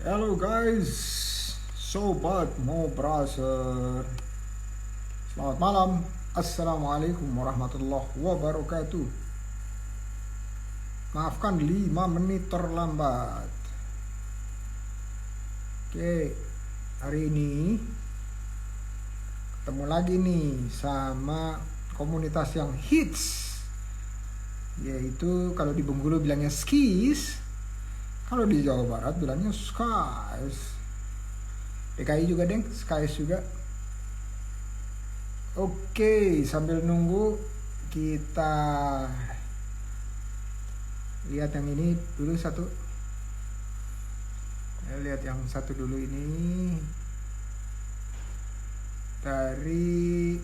Hello guys, sobat mau browser. Selamat malam. Assalamualaikum warahmatullahi wabarakatuh. Maafkan 5 menit terlambat. Oke, hari ini ketemu lagi nih sama komunitas yang hits, yaitu kalau di Bengkulu bilangnya skis, kalau di Jawa Barat bilangnya skies. DKI juga deng, skies juga. Oke, sambil nunggu kita lihat yang ini dulu satu. Lihat yang satu dulu ini. Dari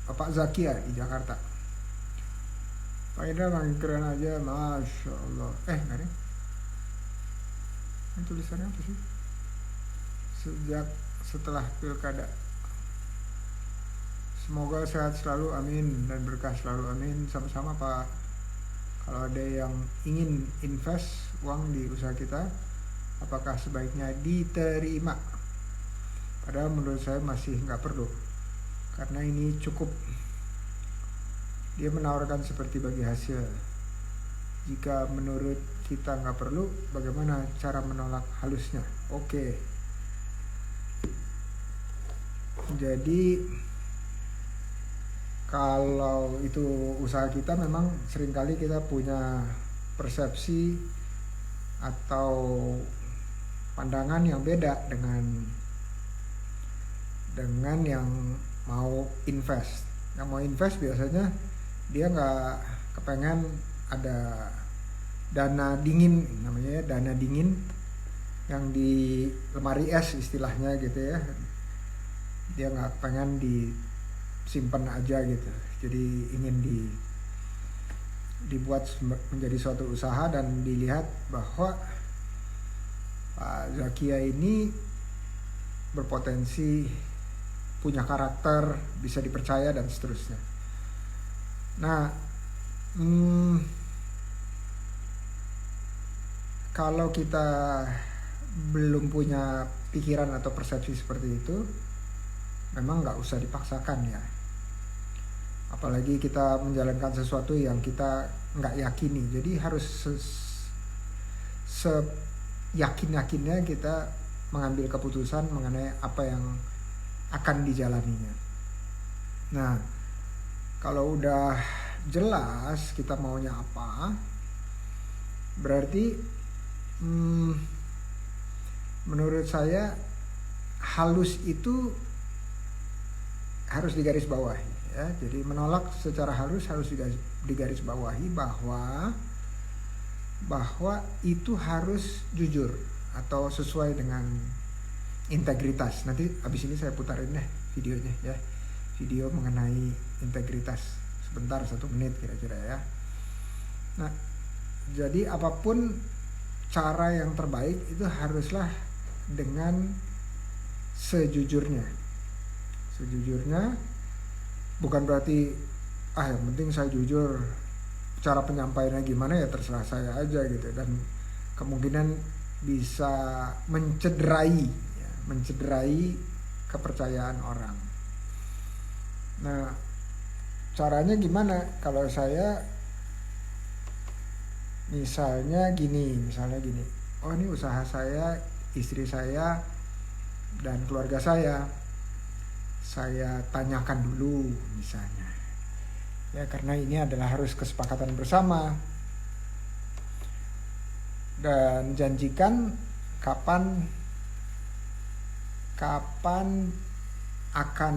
Bapak Zakia di Jakarta. Pak Indra makin keren aja, Masya Allah. Nggak nih. Ini tulisannya apa sih? Sejak setelah pilkada. Semoga sehat selalu, amin, dan berkah selalu, amin. Sama-sama Pak. Kalau ada yang ingin invest uang di usaha kita, apakah sebaiknya diterima? Padahal menurut saya masih nggak perlu, karena ini cukup. Dia menawarkan seperti bagi hasil. Jika menurut kita nggak perlu, bagaimana cara menolak halusnya? Oke. Jadi kalau itu usaha kita, memang seringkali kita punya persepsi atau pandangan yang beda dengan yang mau invest. Yang mau invest biasanya dia nggak kepengen ada dana dingin, namanya dana dingin yang di lemari es istilahnya gitu ya. Dia nggak pengen disimpan aja gitu, jadi ingin dibuat menjadi suatu usaha dan dilihat bahwa Pak Zakia ini berpotensi, punya karakter, bisa dipercaya dan seterusnya. Nah, kalau kita belum punya pikiran atau persepsi seperti itu, memang nggak usah dipaksakan ya. Apalagi kita menjalankan sesuatu yang kita nggak yakini. Jadi harus seyakin-yakinnya kita mengambil keputusan mengenai apa yang akan dijalaninya. Nah, kalau udah jelas kita maunya apa, berarti menurut saya halus itu harus digarisbawahi ya. Jadi menolak secara halus harus digarisbawahi bahwa itu harus jujur atau sesuai dengan integritas. Nanti abis ini saya putarin deh videonya ya, video mengenai integritas sebentar, 1 menit kira-kira ya. Nah, jadi apapun cara yang terbaik itu haruslah dengan sejujurnya. Bukan berarti yang penting saya jujur, cara penyampaiannya gimana ya terserah saya aja gitu, dan kemungkinan bisa mencederai kepercayaan orang. Nah, caranya gimana? Kalau saya misalnya gini, oh ini usaha saya, istri saya dan keluarga saya tanyakan dulu misalnya ya, karena ini adalah harus kesepakatan bersama, dan janjikan kapan akan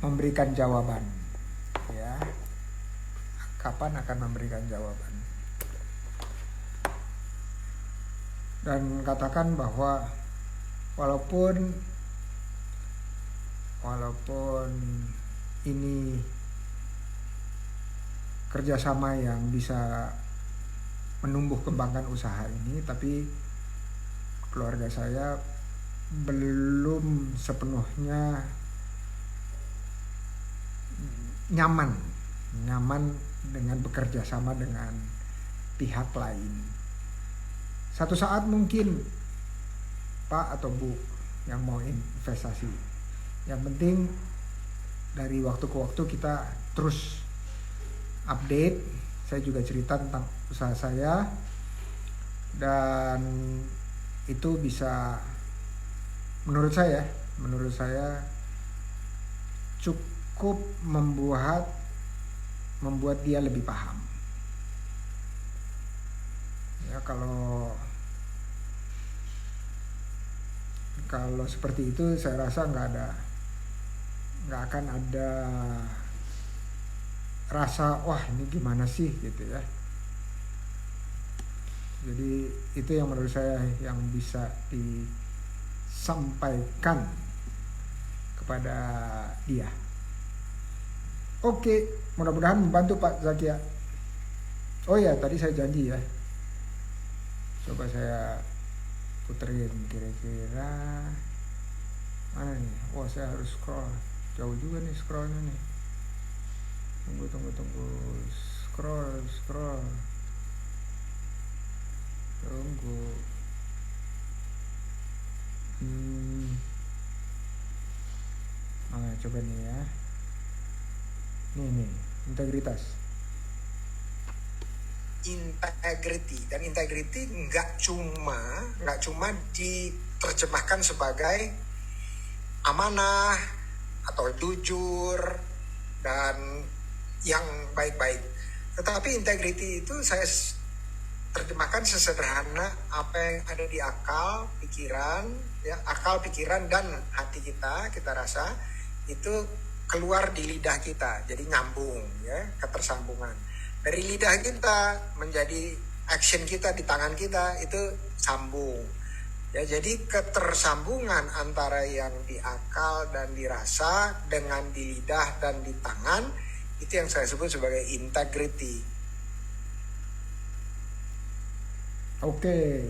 memberikan jawaban ya, kapan akan memberikan jawaban, dan katakan bahwa walaupun ini kerjasama yang bisa menumbuh kembangkan usaha ini, tapi keluarga saya belum sepenuhnya nyaman dengan bekerja sama dengan pihak lain. Satu saat mungkin Pak atau Bu yang mau investasi. Yang penting dari waktu ke waktu kita terus update. Saya juga cerita tentang usaha saya, dan itu bisa menurut saya cukup membuat dia lebih paham. Ya, kalau seperti itu saya rasa nggak akan ada rasa wah ini gimana sih gitu ya. Jadi itu yang menurut saya yang bisa disampaikan kepada dia. Oke, mudah-mudahan membantu Pak Zakia. Oh ya, tadi saya janji ya. Coba saya puterin kira-kira mana nih. Wah, saya harus scroll. Jauh juga nih scrollnya nih. Tunggu. Scroll. Tunggu. Coba nih ya. Nih, integritas. Integrity, dan integrity nggak cuma diterjemahkan sebagai amanah atau jujur dan yang baik-baik, tetapi integrity itu saya terjemahkan sesederhana apa yang ada di akal pikiran dan hati kita rasa itu keluar di lidah kita, jadi nyambung ya, ketersambungan dari lidah kita menjadi action kita di tangan kita itu sambung ya. Jadi ketersambungan antara yang di akal dan dirasa dengan di lidah dan di tangan, itu yang saya sebut sebagai integrity. Oke,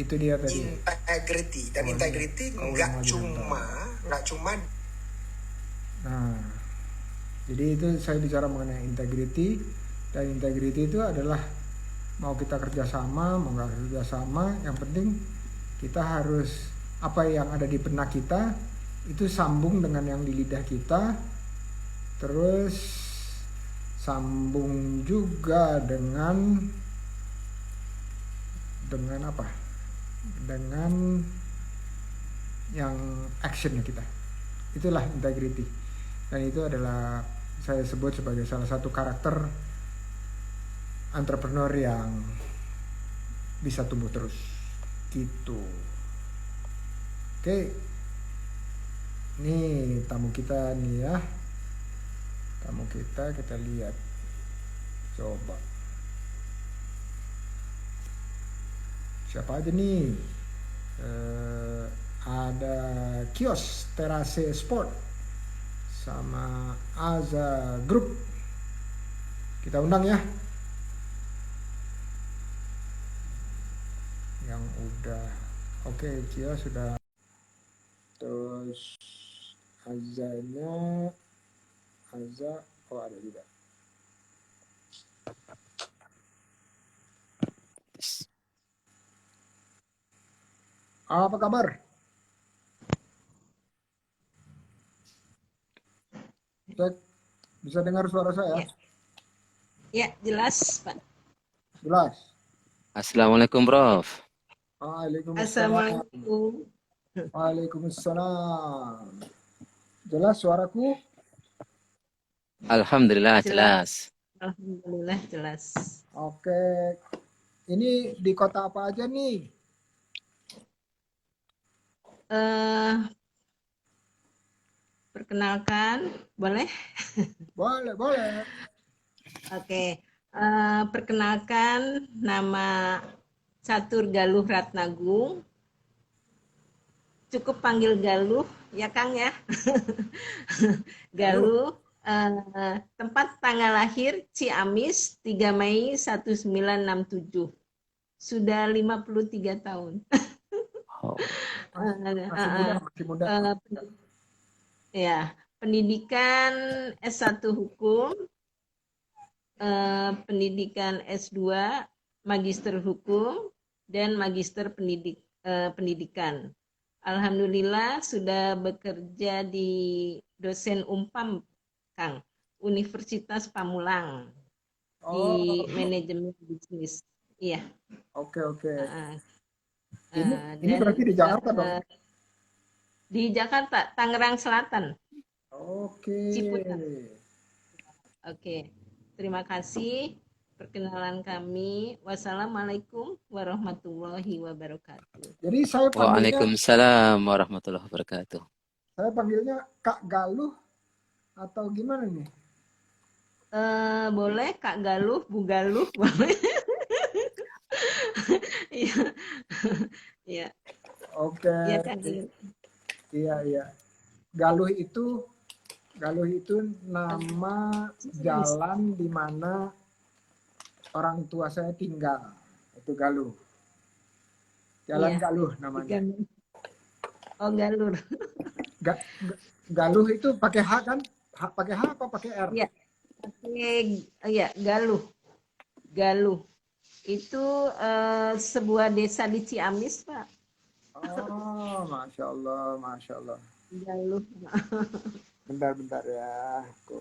itu dia tadi. Integrity, dan integrity nggak cuma. Nah, jadi itu saya bicara mengenai integrity, dan integrity itu adalah mau kita kerjasama, mau nggak kerjasama, yang penting kita harus apa yang ada di benak kita itu sambung dengan yang di lidah kita, terus sambung juga dengan apa? Dengan yang actionnya kita. Itulah integrity. Dan itu adalah saya sebut sebagai salah satu karakter entrepreneur yang bisa tumbuh terus gitu. Oke, nih tamu kita nih ya, kita lihat, coba siapa aja nih. Ada Kios Terase Sport sama Aza Group, kita undang ya yang udah. Oke, Kios sudah, terus Aza ada juga. Apa kabar? Bisa dengar suara saya? Ya, jelas, Pak. Jelas. Assalamualaikum, Prof. Assalamualaikum. Waalaikumsalam. Jelas suaraku? Alhamdulillah jelas. Alhamdulillah jelas. Oke. Ini di kota apa aja nih? Perkenalkan, boleh? Boleh. Oke. Perkenalkan, nama Catur Galuh Ratnagung. Cukup panggil Galuh, ya Kang ya. Galuh. Tempat tanggal lahir Ciamis 3 Mei 1967. Sudah 53 tahun. Masih muda. Ya, pendidikan S1 Hukum, pendidikan S2 Magister Hukum, dan Magister Pendidikan. Alhamdulillah sudah bekerja di dosen Umpam, Kang, Universitas Pamulang Oh, di manajemen bisnis. Iya. oke oke. Uh, Ini dan berarti di Jakarta dong. di Jakarta, Tangerang Selatan, Oke. Ciputat. Oke, terima kasih. Perkenalan kami. Wassalamualaikum warahmatullahi wabarakatuh. Jadi saya panggilnya Waalaikumsalam warahmatullahi wabarakatuh. Kak Galuh atau gimana nih? Boleh Kak Galuh, Bu Galuh, boleh. Iya, iya, Oke. iya Kak. Iya. Galuh itu nama jalan di mana orang tua saya tinggal. Itu Galuh. Jalan Iya. Galuh namanya. Oh, Galur. Galuh itu pakai H kan? Pakai H apa pakai R? Iya. Iya, Galuh. Galuh. Itu sebuah desa di Ciamis, Pak. Oh, Masya Allah. Galuh. Bentar ya. Aku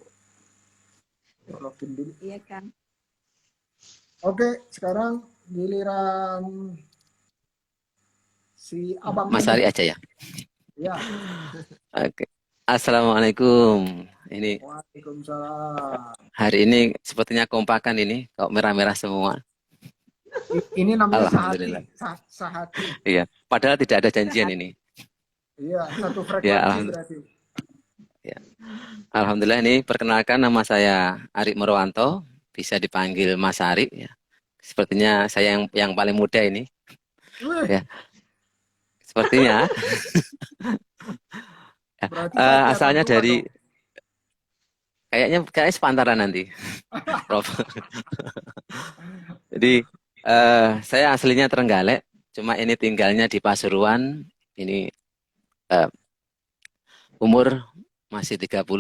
login dulu. Iya kan. Oke, sekarang giliran si Abang Mas Ari aja ya. Ya. Oke. Assalamualaikum. Ini Waalaikumsalam. hari ini sepertinya kompakan ini, kok merah-merah semua. Ini namanya Alhamdulillah. sahati. Iya. Padahal tidak ada janjian ini. Iya, satu frekuensi Ya, berarti. Ya. Alhamdulillah, ini perkenalkan, nama saya Ari Merwanto, bisa dipanggil Mas Ari ya. Sepertinya saya yang paling muda ini. Ya. Sepertinya. Asalnya dari kayaknya sepantaran nanti. Prof. Jadi saya aslinya Trenggalek, cuma ini tinggalnya di Pasuruan. Ini umur masih 39.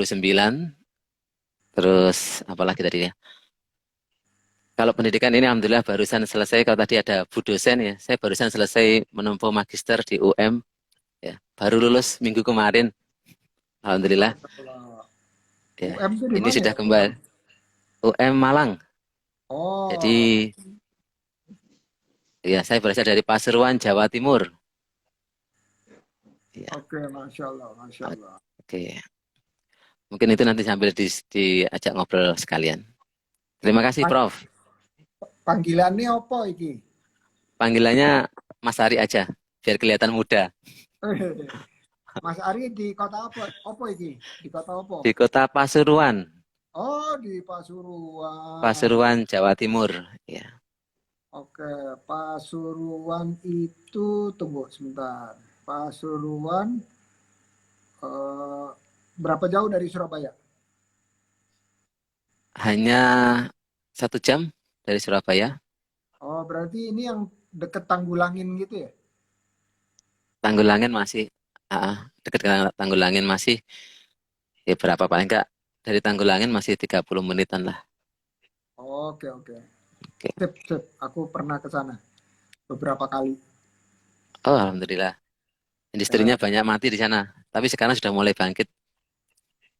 Terus apalagi tadi ya? Kalau pendidikan ini alhamdulillah barusan selesai. Kalau tadi ada Bu dosen ya, saya barusan selesai menempuh magister di UM ya. Baru lulus minggu kemarin. Alhamdulillah. Ya, ini sudah kembali. UM Malang. Oh. Jadi ya, saya berasal dari Pasuruan, Jawa Timur. Ya. Oke, Masya Allah. Oke. Mungkin itu nanti sambil diajak ngobrol sekalian. Terima kasih, Prof. Panggilannya apa iki? Panggilannya Mas Ari aja, biar kelihatan muda. Mas Ari di kota apa? Apa iki? Di kota apa? Di kota Pasuruan. Oh, di Pasuruan. Pasuruan, Jawa Timur. Ya. Oke, Pasuruan itu, tunggu sebentar. Pasuruan berapa jauh dari Surabaya? Hanya 1 jam dari Surabaya. Oh, berarti ini yang deket Tanggulangin gitu ya? Tanggulangin masih, dekat dengan Tanggulangin masih, ya berapa paling enggak, dari Tanggulangin masih 30 menitan lah. Oke. Sip. Aku pernah ke sana beberapa kali. Oh, alhamdulillah. Industrinya banyak mati di sana, tapi sekarang sudah mulai bangkit.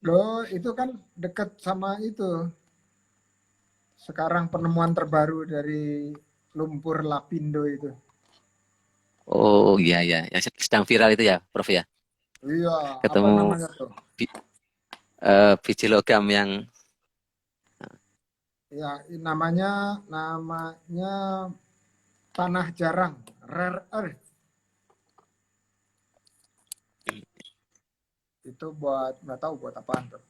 Loh, itu kan dekat sama itu. Sekarang penemuan terbaru dari lumpur Lapindo itu. Oh iya, yang sedang viral itu ya, Prof ya. Iya. Ketemu apa namanya tuh? Biji logam yang. Ya, namanya tanah jarang, rare earth. Itu nggak tahu buat apaan tuh.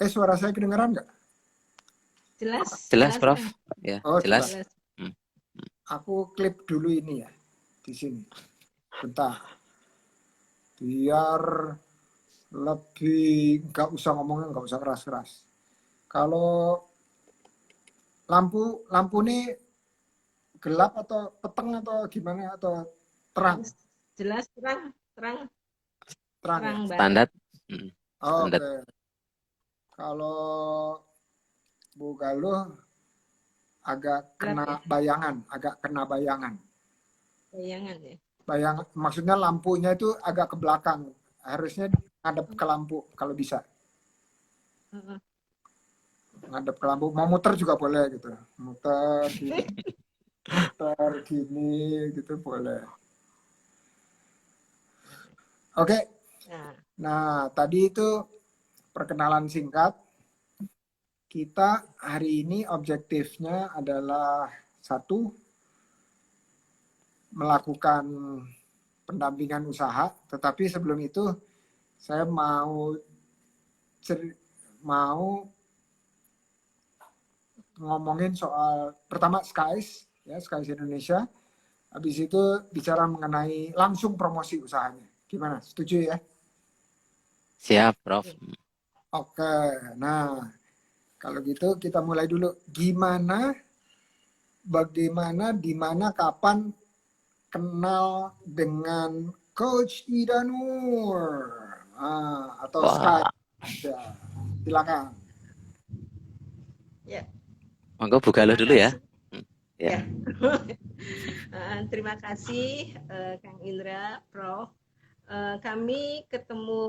Suara saya kedengeran nggak? Jelas, Prof. Ya, oh, jelas. Aku klip dulu ini ya, di sini. Bentar. Biar lebih, nggak usah ngomongnya, nggak usah keras-keras. Kalau lampu ini gelap atau peteng atau gimana, atau terang? Jelas, terang ya? Standar. Oke. Kalau Bu Galuh agak Gelap ya, kena bayangan. bayangan ya. Maksudnya lampunya itu agak ke belakang. Harusnya ngadep ke lampu kalau bisa. Heeh. Ngadep ke lampu. Mau muter juga boleh gitu. Muter gini gitu boleh. Oke. Nah, Nah, tadi itu perkenalan singkat. Kita hari ini objektifnya adalah satu, melakukan pendampingan usaha. Tetapi sebelum itu saya mau ngomongin soal pertama Skies Indonesia. Habis itu bicara mengenai langsung promosi usahanya. Gimana? Setuju ya? Siap, Prof. Oke. Nah, kalau gitu kita mulai dulu. Bagaimana, di mana, kapan kenal dengan Coach Ida Nur atau Sky? Wah, Ya, silakan. ya, monggo Bu Galuh terima dulu ya. kasih. Ya. Ya. Terima kasih Kang Indra, Prof. Kami ketemu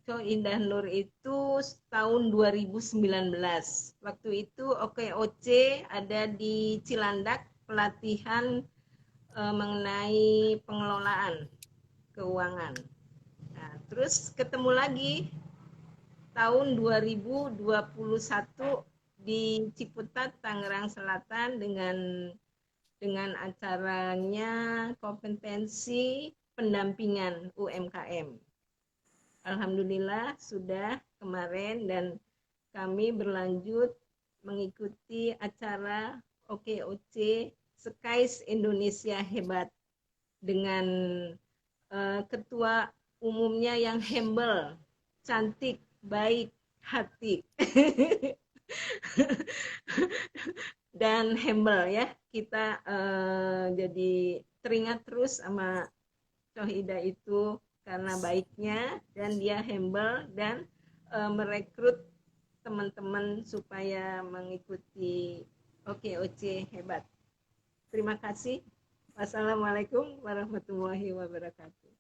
Co Indah Nur itu tahun 2019. Waktu itu OKOC ada di Cilandak pelatihan mengenai pengelolaan keuangan. Nah, terus ketemu lagi tahun 2021 di Ciputat, Tangerang Selatan dengan acaranya kompetensi pendampingan UMKM. Alhamdulillah sudah kemarin dan kami berlanjut mengikuti acara OKOC Skies Indonesia Hebat dengan ketua umumnya yang humble, cantik, baik hati. Dan humble ya. Kita jadi teringat terus sama Cohida itu karena baiknya dan dia humble dan merekrut teman-teman supaya mengikuti OKOC Hebat. Terima kasih. Wassalamualaikum warahmatullahi wabarakatuh.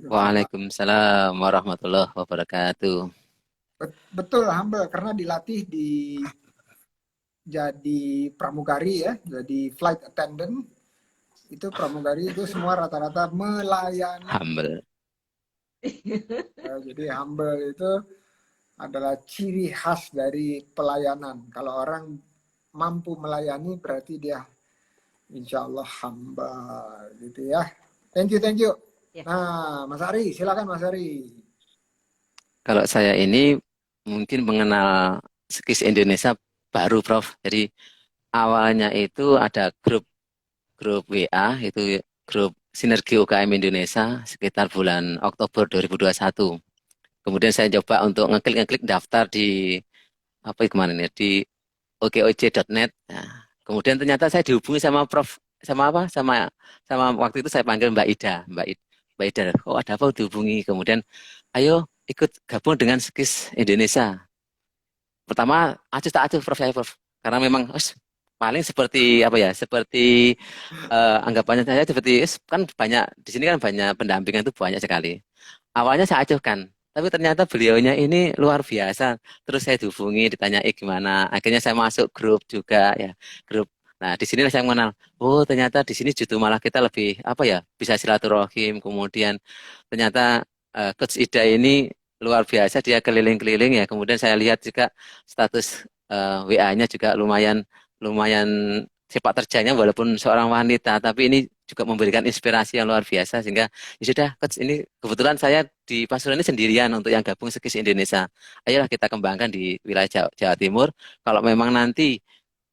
Waalaikumsalam warahmatullahi wabarakatuh. Betul, humble karena dilatih jadi pramugari ya, jadi flight attendant. Itu pramugari itu semua rata-rata melayani. Humble. Ya, jadi humble itu adalah ciri khas dari pelayanan. Kalau orang mampu melayani berarti dia insya Allah humble gitu ya. Thank you. Ya. Nah, Mas Ari, silakan Mas Ari. Kalau saya ini mungkin mengenal Skis Indonesia baru, Prof. Jadi awalnya itu ada grup WA, itu grup Sinergi UKM Indonesia sekitar bulan Oktober 2021. Kemudian saya coba untuk ngeklik daftar di apa kemarin ya, di okoc.net. Nah, kemudian ternyata saya dihubungi sama Prof, sama waktu itu saya panggil Mbak Ida. Mbak Ida, oh ada apa dihubungi? Kemudian ayo ikut gabung dengan Skis Indonesia. Pertama acuh Prof, saya Prof, karena memang paling seperti apa ya, seperti anggapannya saya seperti kan banyak di sini kan banyak pendampingan itu banyak sekali. Awalnya saya acuhkan, tapi ternyata beliaunya ini luar biasa. Terus saya dihubungi, ditanyai gimana. Akhirnya saya masuk grup juga ya, grup. Nah, di sini saya mengenal, oh ternyata di sini justru malah kita lebih apa ya, bisa silaturahim. Kemudian ternyata Coach Ida ini luar biasa, dia keliling-keliling ya. Kemudian saya lihat juga status WA-nya juga lumayan sepak terjangnya walaupun seorang wanita, tapi ini juga memberikan inspirasi yang luar biasa sehingga ya sudah, Coach, ini kebetulan saya di Pasuruan ini sendirian untuk yang gabung Skis Indonesia. Ayolah kita kembangkan di wilayah Jawa Timur. Kalau memang nanti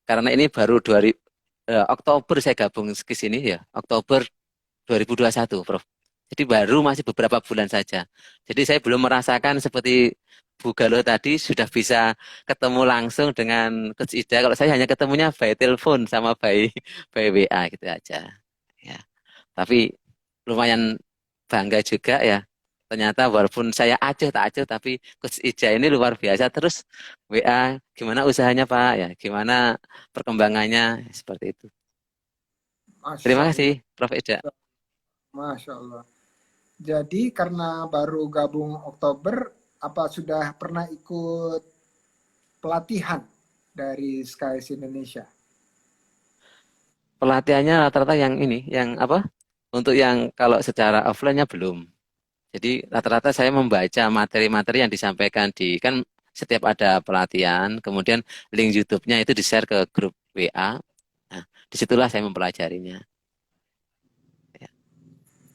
karena ini baru Oktober saya gabung Skis ini ya, Oktober 2021, Prof. Jadi baru masih beberapa bulan saja. Jadi saya belum merasakan seperti Bu Galuh tadi sudah bisa ketemu langsung dengan Coach Ida. Kalau saya hanya ketemunya by telepon sama by WA gitu aja. Ya. Tapi lumayan bangga juga ya Ternyata walaupun saya acuh tak acuh, tapi Coach Ija ini luar biasa. Terus WA, gimana usahanya Pak? Ya, gimana perkembangannya? Seperti itu. Masya Terima Allah, kasih, Prof. Ida. Masya Allah. Jadi karena baru gabung Oktober, apa sudah pernah ikut pelatihan dari Skies Indonesia? Pelatihannya rata-rata yang ini, yang apa? Untuk yang kalau secara offline-nya belum. Jadi rata-rata saya membaca materi-materi yang disampaikan di, kan setiap ada pelatihan, kemudian link YouTube-nya itu di-share ke grup WA. Nah, disitulah saya mempelajarinya. Ya.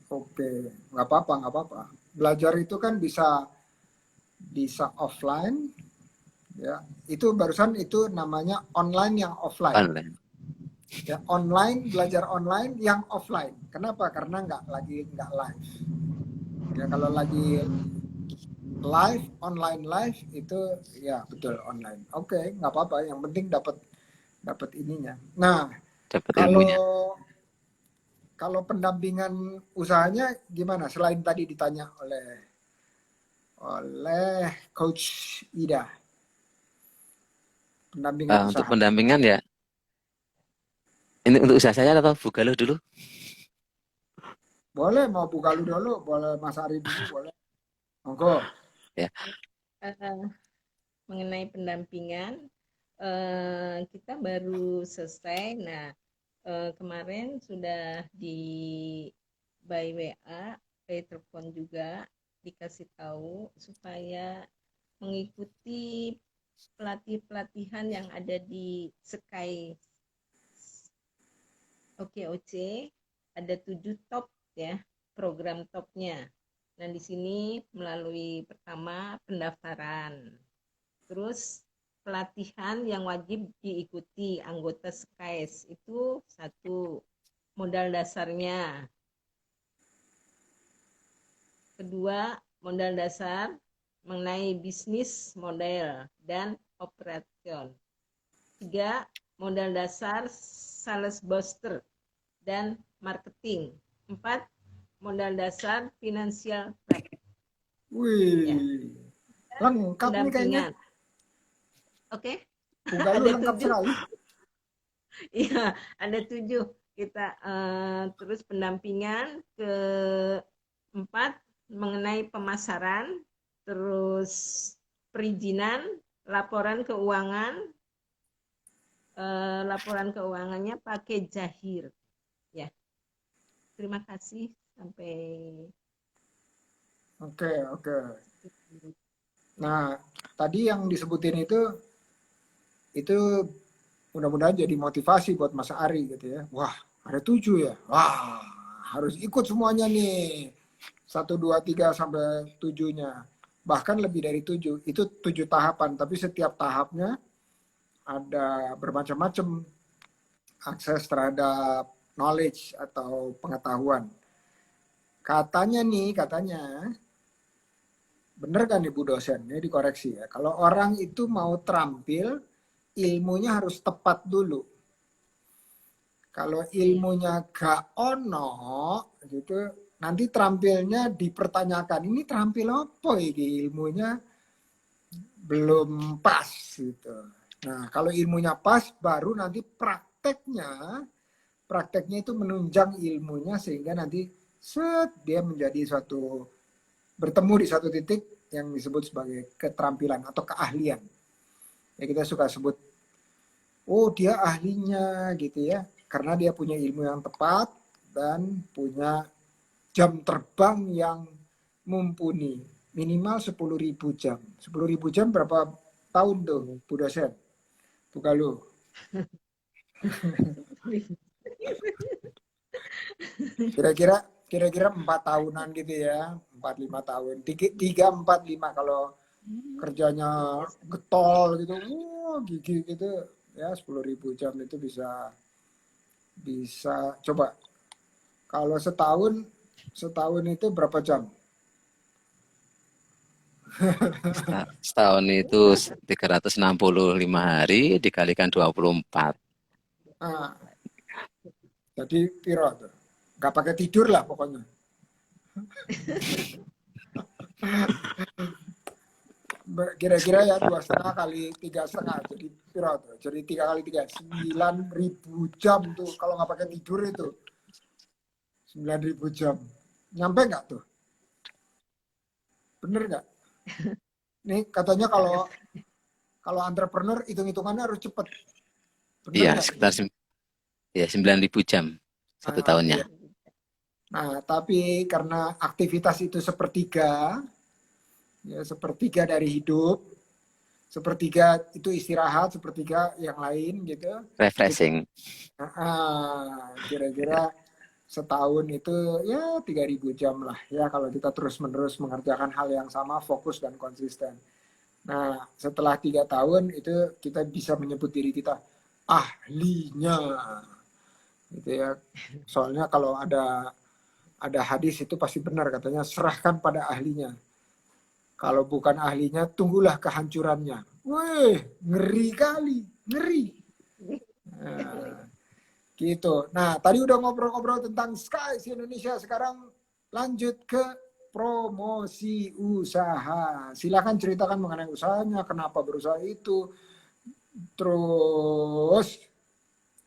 Oke, nggak apa-apa, nggak apa-apa. Belajar itu kan bisa bisa offline, ya. Itu barusan itu namanya online yang offline. Online. Ya, online belajar online yang offline. Kenapa? Karena nggak live. Ya kalau lagi live online itu ya betul online. Oke, nggak apa-apa. Yang penting dapat ininya. Nah, Dapat ilmunya. kalau pendampingan usahanya gimana? Selain tadi ditanya oleh Coach Ida, pendampingan Untuk usaha. pendampingan ya, ini untuk usaha saya atau Bu Galuh dulu? Boleh mau Bu Galuh dulu, boleh Mas Ari dulu, boleh. Monggo. Ya. Mengenai pendampingan, kita baru selesai. Nah, kemarin sudah di by WA, by telepon juga dikasih tahu supaya mengikuti pelatihan yang ada di Sky OKOC. Ada 7 top ya, program topnya. Nah, di sini melalui pertama pendaftaran. Terus pelatihan yang wajib diikuti anggota SKS itu 1, modal dasarnya. 2, modal dasar mengenai bisnis model dan operation. 3, modal dasar sales booster dan marketing. 4, modal dasar finansial. Wih, Ya. lengkap nih kayaknya. Oke. Bu Galuh lengkap sekali. Iya, ada 7. Kita terus pendampingan ke-4 mengenai pemasaran, terus perizinan, laporan keuangan, laporan keuangannya pakai Jahir. Ya, terima kasih sampai. Oke. Nah, tadi yang disebutin itu mudah-mudahan jadi motivasi buat Mas Ari gitu ya. Wah, ada 7 ya. Wah, harus ikut semuanya nih. 1, 2, 3 sampai 7-nya. Bahkan lebih dari 7. Itu 7 tahapan, tapi setiap tahapnya ada bermacam-macam akses terhadap knowledge atau pengetahuan. Katanya, bener kan nih Bu dosen, ini dikoreksi ya. Kalau orang itu mau terampil, ilmunya harus tepat dulu. Kalau ilmunya gak ono gitu, nanti terampilnya dipertanyakan. Ini terampil apa ini ilmunya belum pas gitu. Nah, kalau ilmunya pas baru nanti prakteknya itu menunjang ilmunya sehingga nanti dia menjadi suatu bertemu di satu titik yang disebut sebagai keterampilan atau keahlian. Ya kita suka sebut, oh dia ahlinya gitu ya, karena dia punya ilmu yang tepat dan punya jam terbang yang mumpuni, minimal 10.000 jam. 10.000 jam berapa tahun tuh, Bu dosen? Bu Galuh. Kira-kira 4 tahunan gitu ya, 4-5 tahun, 3-4-5 kalau kerjanya getol gitu, gigi gitu ya 10.000 jam itu bisa coba. Kalau setahun itu berapa jam? Setahun itu 365 hari dikalikan 24. Nah, jadi piro tuh? Gak pakai tidur lah pokoknya. Kira-kira ya 2,5 kali 3,5 jadi piro tuh? Jadi 3 kali 3 9.000 jam tuh kalau nggak pakai tidur itu 9.000 jam. Nyampe nggak tuh? Bener nggak? Nih katanya kalau entrepreneur hitung-hitungannya harus cepet. Bener Iya, nggak? sekitar 9.000 jam satu Nah, tahunnya. iya. Nah, tapi karena aktivitas itu sepertiga, ya sepertiga dari hidup, sepertiga itu istirahat, sepertiga yang lain gitu. Jadi, Refreshing. kira-kira setahun itu ya 3.000 jam lah ya kalau kita terus-menerus mengerjakan hal yang sama, fokus dan konsisten. Nah, setelah 3 tahun itu kita bisa menyebut diri kita ahlinya, gitu ya. Soalnya kalau ada hadis itu pasti benar katanya serahkan pada ahlinya. Kalau bukan ahlinya, tunggulah kehancurannya. Wih, ngeri kali, ngeri. Nah, gitu. Nah, tadi udah ngobrol-ngobrol tentang Skies Indonesia. Sekarang lanjut ke promosi usaha. Silakan ceritakan mengenai usahanya, kenapa berusaha itu, terus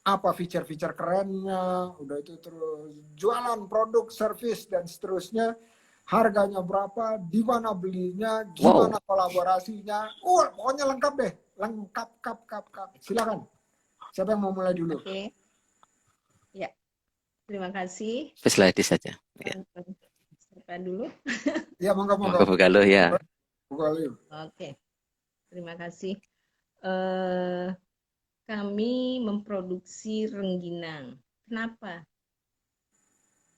apa feature-feature kerennya, udah itu terus jualan produk, service dan seterusnya, harganya berapa, di mana belinya, Wow, gimana kolaborasinya, pokoknya lengkap deh, lengkap, kap. Silakan. Siapa yang mau mulai dulu? Oke, ya. Terima kasih. first ladies saja. Ya. Siapa dulu? Ya, monggo. Monggo Bugalo ya. Bugalo. Oke, terima kasih. Eh, Kami memproduksi rengginang. Kenapa?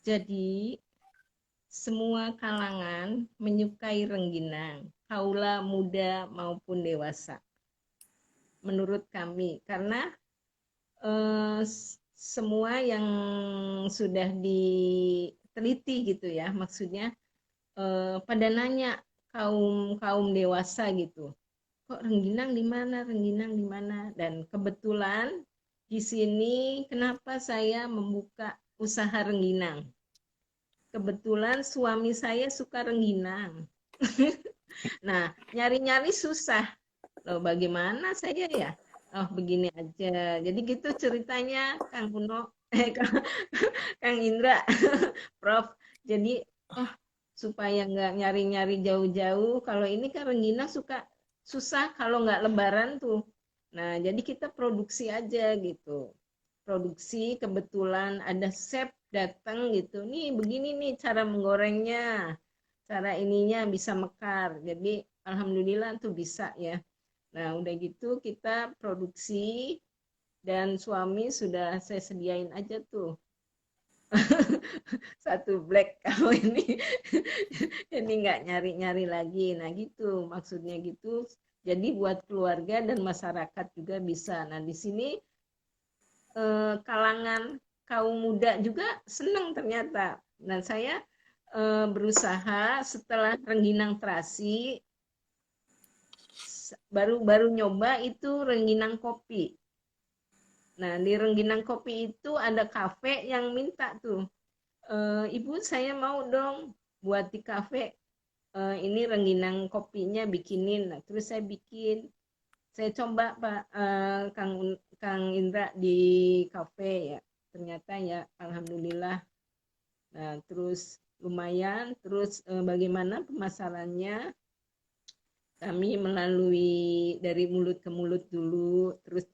Jadi semua kalangan menyukai rengginang, kaula muda maupun dewasa. Menurut kami, karena semua yang sudah diteliti gitu ya, maksudnya pada nanya kaum dewasa gitu, kok rengginang di mana, dan kebetulan di sini kenapa saya membuka usaha rengginang, kebetulan suami saya suka rengginang. Nah, nyari-nyari susah loh, bagaimana saya ya, oh begini aja, jadi gitu ceritanya Kang Kuno, Kang Indra, Prof. Jadi oh, supaya nggak nyari-nyari jauh-jauh, kalau ini kan rengginang suka susah kalau nggak lebaran tuh. Nah, jadi kita produksi aja gitu. Produksi, kebetulan ada chef datang gitu. Nih begini nih cara menggorengnya. Cara ininya bisa mekar. Jadi alhamdulillah tuh bisa ya. Nah, udah gitu kita produksi dan suami sudah saya sediain aja tuh satu black kalau ini jadi nggak nyari-nyari lagi. Nah gitu maksudnya gitu, jadi buat keluarga dan masyarakat juga bisa. Nah di sini kalangan kaum muda juga senang ternyata. Nah saya berusaha setelah rengginang terasi, baru nyoba itu rengginang kopi. Nah di rengginang kopi itu ada kafe yang minta tuh, Ibu saya mau dong buat di kafe, ini rengginang kopinya bikinin. Nah, terus saya bikin. Saya coba Pak, Kang Indra di kafe ya. Ternyata ya alhamdulillah. Nah, terus lumayan. Terus bagaimana pemasarannya? Kami melalui dari mulut ke mulut dulu, terus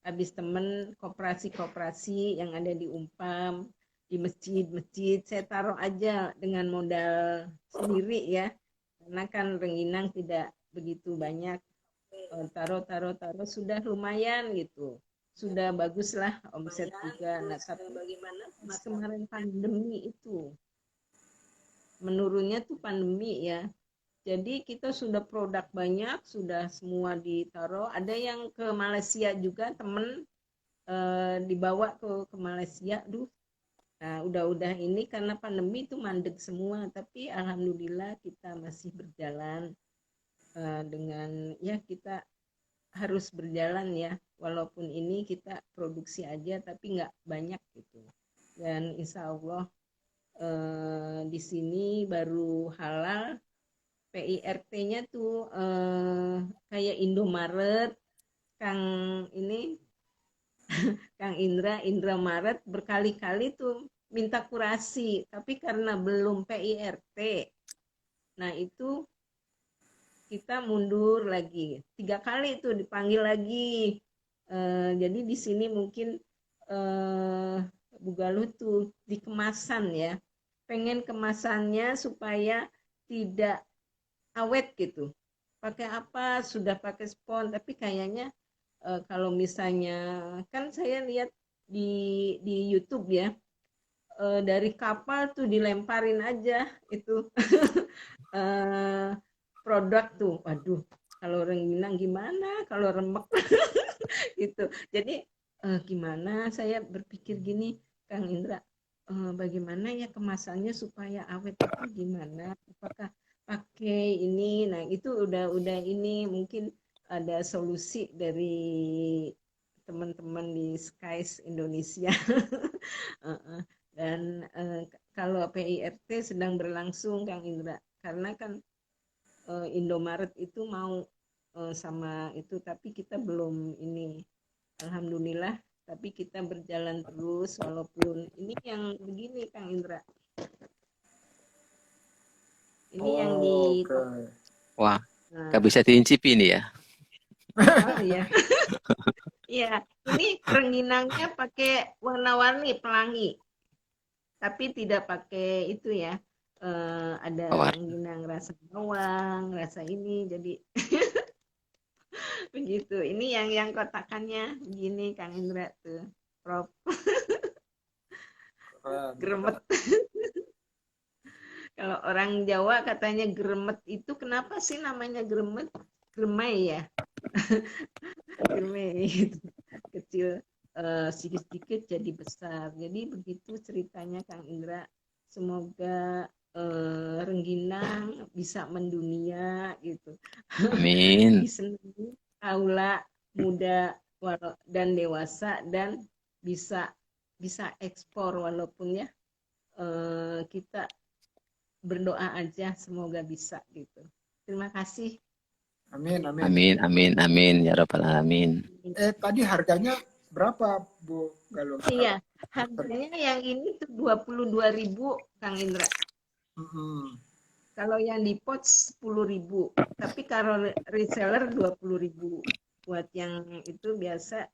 habis temen koperasi-koperasi yang ada di Umpam, di masjid-masjid, saya taruh aja dengan modal sendiri ya, karena kan rengginang tidak begitu banyak, taruh sudah lumayan gitu, sudah baguslah omset juga. Nah tapi bagaimana pas kemarin pandemi itu menurunnya tuh pandemi ya, jadi kita sudah produk banyak, sudah semua ditaruh. Ada yang ke Malaysia juga, temen dibawa ke Malaysia. Duh, nah, udah ini karena pandemi itu mandek semua. Tapi alhamdulillah kita masih berjalan dengan ya kita harus berjalan ya. Walaupun ini kita produksi aja, tapi nggak banyak gitu. Dan insya Allah di sini baru halal PIRT-nya tuh kayak Indomaret, Kang ini Kang Indra Maret berkali-kali tuh minta kurasi, tapi karena belum PIRT, nah itu kita mundur lagi. 3 kali itu dipanggil lagi. Jadi di sini mungkin Bu Galuh tuh di kemasan ya. Pengen kemasannya supaya tidak awet gitu. Pakai apa? Sudah pakai spon, tapi kayaknya kalau misalnya kan saya lihat di YouTube ya, dari kapal tuh dilemparin aja itu produk tuh. Waduh, kalau rengginang gimana? Kalau remek gitu. Jadi gimana? Saya berpikir gini, Kang Indra, bagaimana ya kemasannya supaya awet itu gimana? Apakah pakai ini? Nah itu udah ini mungkin ada solusi dari teman-teman di Skies Indonesia. Dan kalau PIRT sedang berlangsung Kang Indra, karena kan Indomaret itu mau sama itu, tapi kita belum ini. Alhamdulillah, tapi kita berjalan terus walaupun ini yang begini Kang Indra. Ini yang di Wah, nah, nggak bisa diincipi nih ya. oh iya. Iya, ini rengginangnya pakai warna-warni pelangi. Tapi tidak pakai itu ya. Ada Mawar. rengginang rasa bawang, rasa ini jadi begitu. Ini yang kotakannya begini Kang Indra tuh. Prof. Gremet. Kalau orang Jawa katanya gremet itu kenapa sih namanya gremet? Gremai ya. Gremai gitu. Kecil sedikit-sedikit jadi besar. Jadi begitu ceritanya Kang Indra. Semoga rengginang bisa mendunia gitu. Amin. Disenangi kaula muda dan dewasa dan bisa ekspor walaupun ya kita berdoa aja semoga bisa gitu. Terima kasih. Amin, amin. Amin, amin, amin ya rabbal alamin. Tadi harganya berapa Bu Galuh? Iya, harganya yang ini tuh 22.000 Kang Indra. Kalau yang di pot 10.000, tapi kalau reseller 20.000. Buat yang itu biasa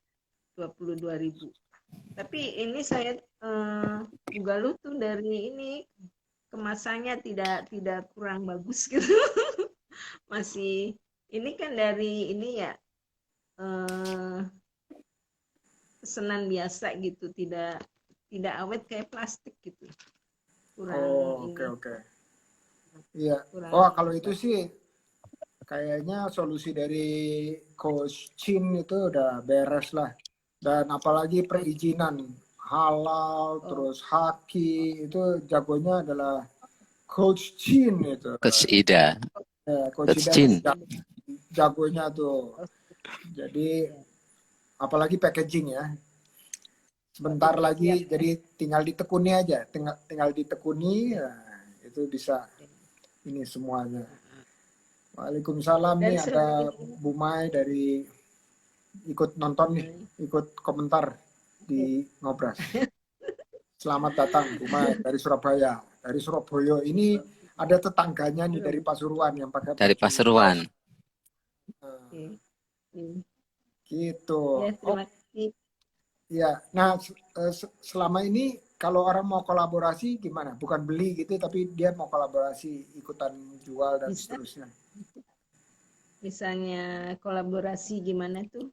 22.000. Tapi ini saya Bu Galuh tuh dari ini kemasannya tidak kurang bagus gitu. Masih ini kan dari ini ya pesanan biasa gitu, tidak awet kayak plastik gitu. Kurang oke. Iya. Kurang Kalau itu sih kayaknya solusi dari Coach Chin itu udah beres lah. Dan apalagi perizinan halal, terus haki, itu jagonya adalah Coach Chin itu. Coach Ida. Coach Ida Chin. Jagonya tuh. Jadi apalagi packaging ya. Sebentar lagi jadi tinggal ditekuni aja, tinggal ditekuni ya, itu bisa ini semuanya. Waalaikumsalam nih ada Bu Mai dari ikut nonton nih, ikut komentar di Ngobras. Selamat datang Bu Mai dari Surabaya. Dari Surabaya ini ada tetangganya nih dari Pasuruan yang pakai dari Pasuruan. Gitu. Ya, terima kasih. Ya, nah selama ini kalau orang mau kolaborasi gimana? Bukan beli gitu, tapi dia mau kolaborasi, ikutan jual dan seterusnya. Misalnya kolaborasi gimana tuh?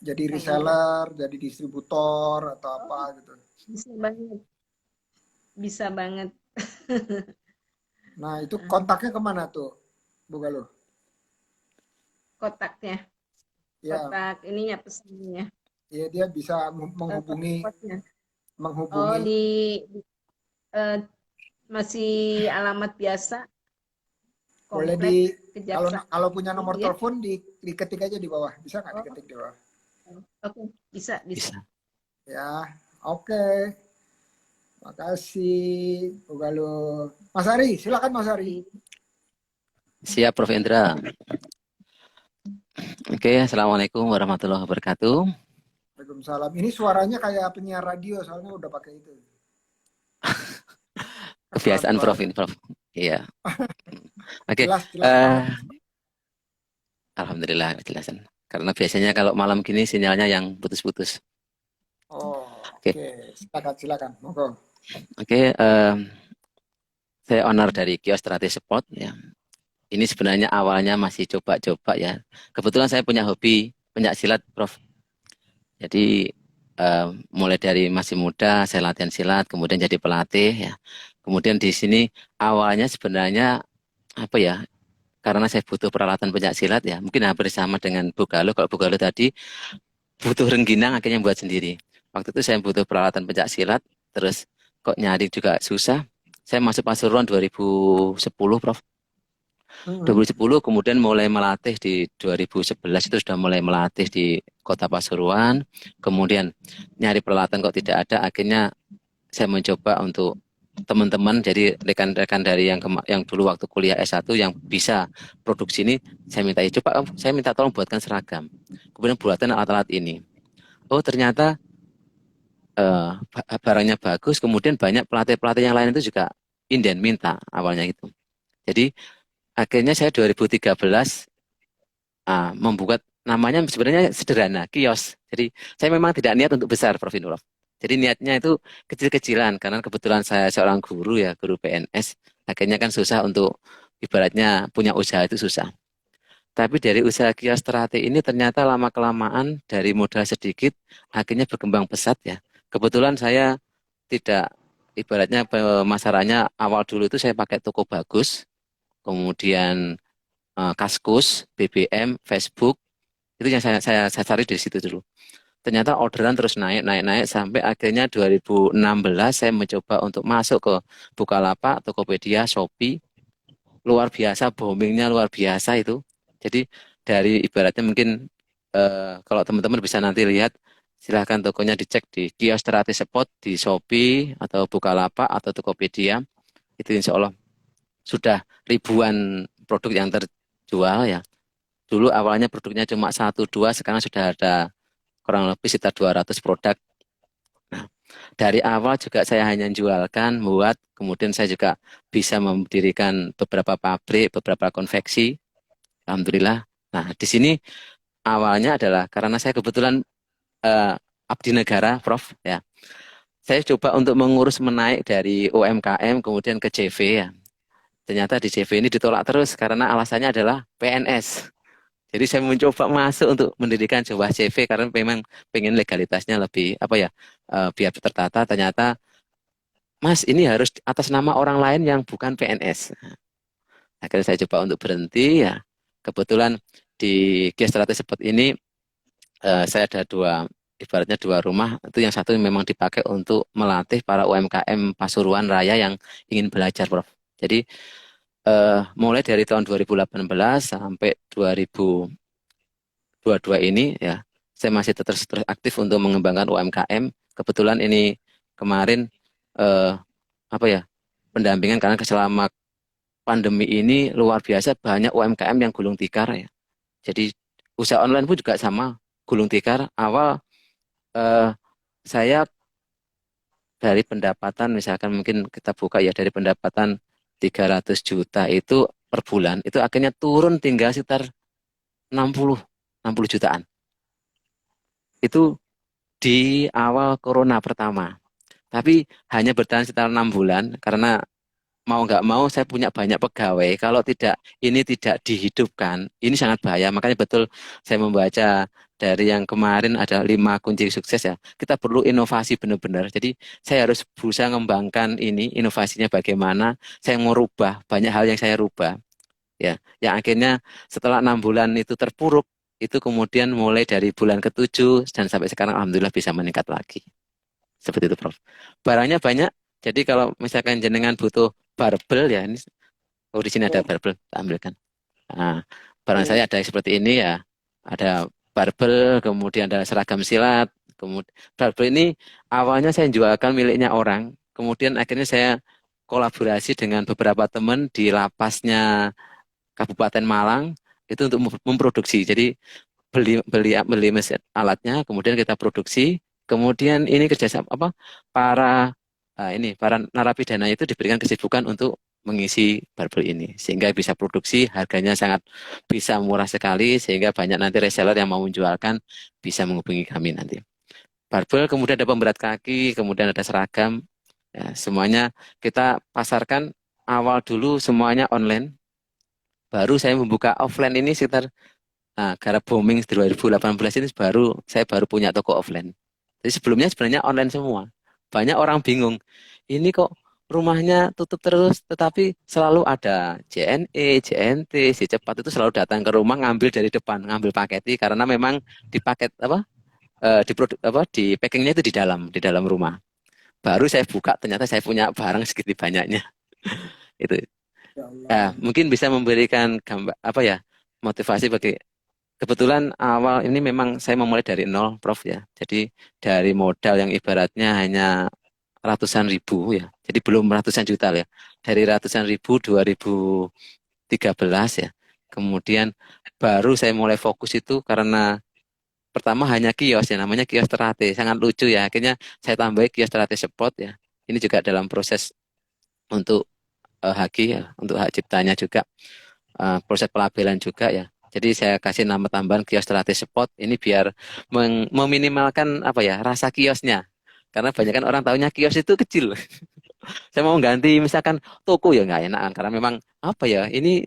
Jadi reseller, jadi distributor atau apa gitu. Bisa banget. Nah itu kontaknya kemana tuh, Bu Galuh? Kotaknya? Ya. Kotak ininya pesannya. Iya, dia bisa menghubungi. Oh, masih alamat biasa. Boleh kalau punya nomor telepon diketik aja di bawah. Bisa nggak diketik di bawah? Oke, bisa. Ya, oke. Makasih Bu Galuh. Mas Ari, silakan Mas Ari. Siap, Prof. Indra. Oke, Assalamualaikum warahmatullahi wabarakatuh. Waalaikumsalam. Ini suaranya kayak penyiar radio, soalnya udah pakai itu. Kebiasaan Prof Kepelan-pelan. ini, Prof. Iya. Oke, Jelas, jelas banget. Alhamdulillah kejelasan. Karena biasanya kalau malam gini sinyalnya yang putus-putus. Oh, Oke, oke. Silakan, silakan. Monggo. oke. Saya owner dari kios Strategy Sport. Ya. Ini sebenarnya awalnya masih coba-coba ya. Kebetulan saya punya hobi pencak silat, Prof. Jadi mulai dari masih muda saya latihan silat, kemudian jadi pelatih ya. Kemudian di sini awalnya sebenarnya apa ya? Karena saya butuh peralatan pencak silat ya. Mungkin hampir sama dengan Bugalo. Kalau Bugalo tadi butuh rengginang akhirnya buat sendiri. Waktu itu saya butuh peralatan pencak silat, terus kok nyari juga susah. Saya masuk Pasuruan 2010, Prof. 2010 kemudian mulai melatih di 2011 itu sudah mulai melatih di Kota Pasuruan. Kemudian nyari peralatan kok tidak ada, akhirnya saya mencoba untuk teman-teman, jadi rekan-rekan dari yang dulu waktu kuliah S1 yang bisa produksi ini, saya minta coba, saya minta tolong buatkan seragam. Kemudian buatkan alat-alat ini. Oh ternyata barangnya bagus, kemudian banyak pelatih-pelatih yang lain itu juga inden minta awalnya itu. Jadi akhirnya saya 2013 membuat namanya sebenarnya sederhana, kios. Jadi saya memang tidak niat untuk besar, Prof. Nurul. Jadi niatnya itu kecil-kecilan karena kebetulan saya seorang guru ya, guru PNS. Akhirnya kan susah untuk ibaratnya punya usaha itu susah. Tapi dari usaha kios Terate ini ternyata lama-kelamaan dari modal sedikit akhirnya berkembang pesat ya. Kebetulan saya tidak ibaratnya pemasarannya awal dulu itu saya pakai toko bagus, kemudian Kaskus, BBM, Facebook, itu yang saya cari di situ dulu. Ternyata orderan terus naik, naik, naik sampai akhirnya 2016 saya mencoba untuk masuk ke Bukalapak, Tokopedia, Shopee. Luar biasa, boomingnya luar biasa itu. Jadi dari ibaratnya mungkin kalau teman-teman bisa nanti lihat, silahkan tokonya dicek di kios Terate Spot di Shopee atau Bukalapak atau Tokopedia. Itu insya Allah sudah ribuan produk yang terjual ya. Dulu awalnya produknya cuma satu dua, sekarang sudah ada kurang lebih sekitar 200 produk. Nah, dari awal juga saya hanya jualkan, buat, kemudian saya juga bisa mendirikan beberapa pabrik, beberapa konveksi. Alhamdulillah. Nah, di sini awalnya adalah karena saya kebetulan abdi negara, Prof. Ya. Saya coba untuk mengurus menaik dari UMKM kemudian ke CV ya. Ternyata di CV ini ditolak terus karena alasannya adalah PNS. Jadi saya mencoba masuk untuk mendirikan sebuah CV karena memang pengen legalitasnya lebih apa ya, biar tertata. Ternyata Mas ini harus atas nama orang lain yang bukan PNS. Akhirnya saya coba untuk berhenti ya. Kebetulan di Gestra tersebut ini saya ada ibaratnya dua rumah. Itu yang satu memang dipakai untuk melatih para UMKM Pasuruan Raya yang ingin belajar, Prof. Jadi mulai dari tahun 2018 sampai 2022 ini ya, saya masih terus aktif untuk mengembangkan UMKM. Kebetulan ini kemarin eh, apa ya, pendampingan karena selama pandemi ini luar biasa banyak UMKM yang gulung tikar ya. Jadi usaha online pun juga sama, gulung tikar. Awal eh, saya dari pendapatan misalkan mungkin kita buka ya dari pendapatan 300 juta itu per bulan, itu akhirnya turun tinggal sekitar 60 60 jutaan. Itu di awal corona pertama. Tapi hanya bertahan sekitar 6 bulan karena mau nggak mau saya punya banyak pegawai. Kalau ini tidak dihidupkan, ini sangat bahaya. Makanya betul saya membaca dari yang kemarin ada 5 kunci sukses ya. Kita perlu inovasi benar-benar. Jadi saya harus berusaha mengembangkan ini, inovasinya bagaimana. Saya mau rubah, banyak hal yang saya rubah. Ya, yang akhirnya setelah 6 bulan itu terpuruk, itu kemudian mulai dari bulan ke-7 dan sampai sekarang alhamdulillah bisa meningkat lagi. Seperti itu, Prof. Barangnya banyak. Jadi kalau misalkan jenengan butuh barbel ya, ini di sini ada barbel, tak ambilkan. Nah, barang saya ada seperti ini ya, ada barbel, kemudian ada seragam silat. Kemudian barbel ini awalnya saya jualkan miliknya orang, kemudian akhirnya saya kolaborasi dengan beberapa teman di lapasnya Kabupaten Malang itu untuk memproduksi. Jadi beli mesin alatnya, kemudian kita produksi, kemudian ini kerjasama apa para narapidana itu diberikan kesibukan untuk mengisi barbel ini sehingga bisa produksi, harganya sangat bisa murah sekali sehingga banyak nanti reseller yang mau menjualkan bisa menghubungi kami nanti. Barbel, kemudian ada pemberat kaki, kemudian ada seragam, ya, semuanya kita pasarkan awal dulu semuanya online. Baru saya membuka offline ini sekitar gara booming 2018 ini saya baru punya toko offline. Jadi sebelumnya sebenarnya online semua. Banyak orang bingung, ini kok rumahnya tutup terus, tetapi selalu ada JNE, JNT, si cepat itu selalu datang ke rumah ngambil dari depan, ngambil paketi karena memang di paket di produk di packingnya itu di dalam rumah. Baru saya buka ternyata saya punya barang segitu banyaknya. Itu. Ya Allah. Mungkin bisa memberikan gambar motivasi bagi. Kebetulan awal ini memang saya memulai dari nol, Prof ya. Jadi dari modal yang ibaratnya hanya ratusan ribu ya. Jadi belum ratusan juta ya. Dari ratusan ribu 2013 ya. Kemudian baru saya mulai fokus itu karena pertama hanya kios ya, namanya kios Terate. Sangat lucu ya. Akhirnya saya tambahin kios Terate Spot ya. Ini juga dalam proses untuk haki ya, untuk hak ciptanya juga. Proses pelabelan juga ya. Jadi saya kasih nama tambahan kios Terate Spot ini biar meminimalkan rasa kiosnya. Karena banyak kan orang taunya kios itu kecil. Saya mau ganti misalkan toko ya nggak enakan karena memang ini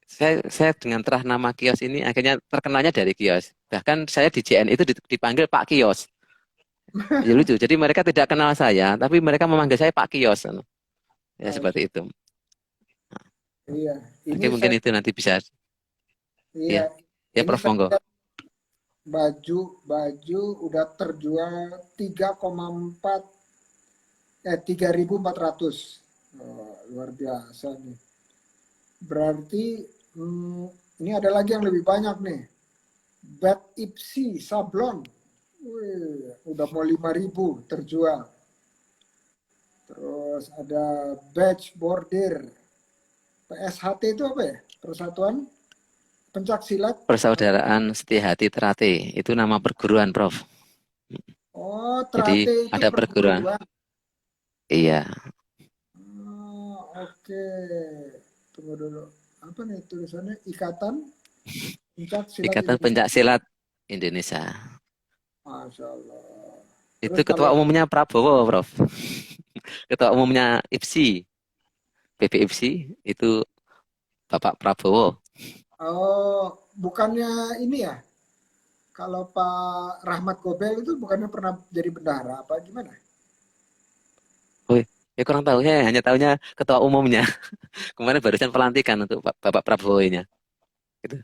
saya dengan terah nama kios ini akhirnya terkenalnya dari kios. Bahkan saya di JN itu dipanggil Pak Kios. Ya lucu. Jadi mereka tidak kenal saya, tapi mereka memanggil saya Pak Kios. Ya seperti itu. Iya, Oke, ini mungkin saya itu nanti bisa. iya, Ya, ya ini Prof saya monggo. lihat baju udah terjual 3,4 3.400. Oh, luar biasa nih. Berarti ini ada lagi yang lebih banyak nih. Bed Ipsy sablon. Wih, udah mau 5.000 terjual. Terus ada badge bordir. PSHT itu apa ya? Persatuan Pencak Silat. Persaudaraan Setia Hati Terate itu nama perguruan, Prof. Oh, Jadi Trate itu ada perguruan. perguruan. Iya, Oh, oke. Tunggu dulu. Apa nih tulisannya? Ikatan Pencak Silat Ikatan Indonesia. Pencak Silat Indonesia. Masya Allah. Itu Terus ketua kalau umumnya Prabowo, Prof. Ketua umumnya IPSI, PP IPSI itu Bapak Prabowo. bukannya ini ya? Kalau Pak Rahmat Gobel itu bukannya pernah jadi bendahara apa gimana? Oh, ya kurang tahu, saya hanya tahunya ketua umumnya. Kemarin barusan pelantikan untuk Bapak Prabowo-nya. Gitu.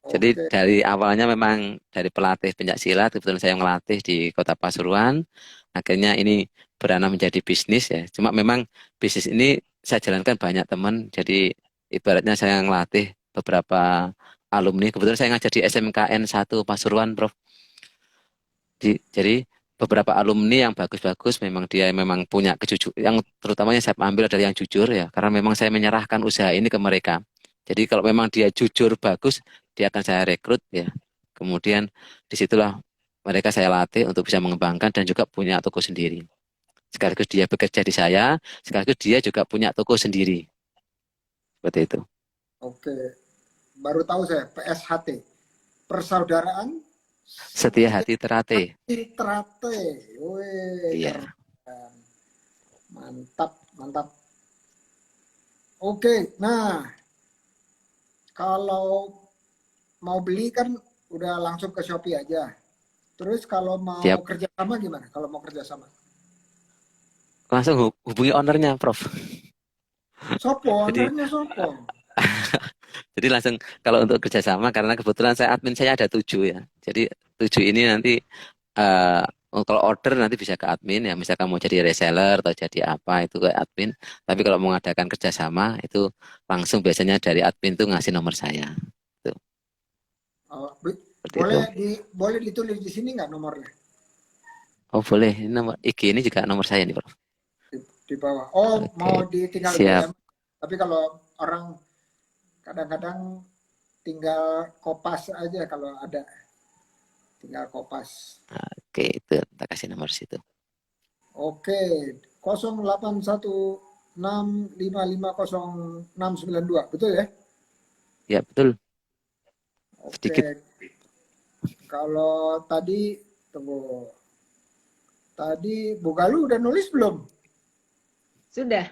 Jadi Oke. dari awalnya memang dari pelatih pencak silat, kebetulan saya melatih di Kota Pasuruan. Akhirnya ini beranak menjadi bisnis ya. Cuma memang bisnis ini saya jalankan banyak teman. Jadi ibaratnya saya ngelatih beberapa alumni. Kebetulan saya ngajar di SMKN 1 Pasuruan, Prof. Jadi beberapa alumni yang bagus-bagus memang dia memang punya kejujuran. Yang terutamanya saya ambil adalah yang jujur ya. Karena memang saya menyerahkan usaha ini ke mereka. Jadi kalau memang dia jujur bagus, dia akan saya rekrut ya. Kemudian disitulah mereka saya latih untuk bisa mengembangkan dan juga punya toko sendiri. Sekaligus dia bekerja di saya, sekaligus dia juga punya toko sendiri. Seperti itu. Oke. Baru tahu saya PSHT. Persaudaraan Setia Hati Terate. Trate. Wih, Iya. keren. Mantap, mantap. Oke, nah kalau mau beli kan udah langsung ke Shopee aja. Terus kalau mau Siap. kerjasama gimana? Kalau mau kerjasama? Langsung hubungi ownernya, Prof. Sopo, Jadi ownernya sopo. Jadi langsung kalau untuk kerjasama karena kebetulan admin saya ada 7 ya. Jadi 7 ini nanti eh kalau order nanti bisa ke admin ya. Misalkan mau jadi reseller atau jadi apa itu ke admin. Tapi kalau mengadakan kerjasama itu langsung biasanya dari admin itu ngasih nomor saya. Tuh, Oh, seperti itu. boleh ditulis di sini nggak nomornya? Oh boleh, ini nomor IG ini juga nomor saya nih, Prof. Di bawah. Oh, Oke, mau ditinggal siap. DM. Tapi kalau orang kadang-kadang tinggal kopas aja kalau ada. Tinggal kopas. Oke, itu kita kasih nomor situ. Oke, 0816550692, betul ya? Ya, betul. Sedikit. Oke, kalau tadi, tunggu. Tadi Bu Galuh udah nulis belum? Sudah.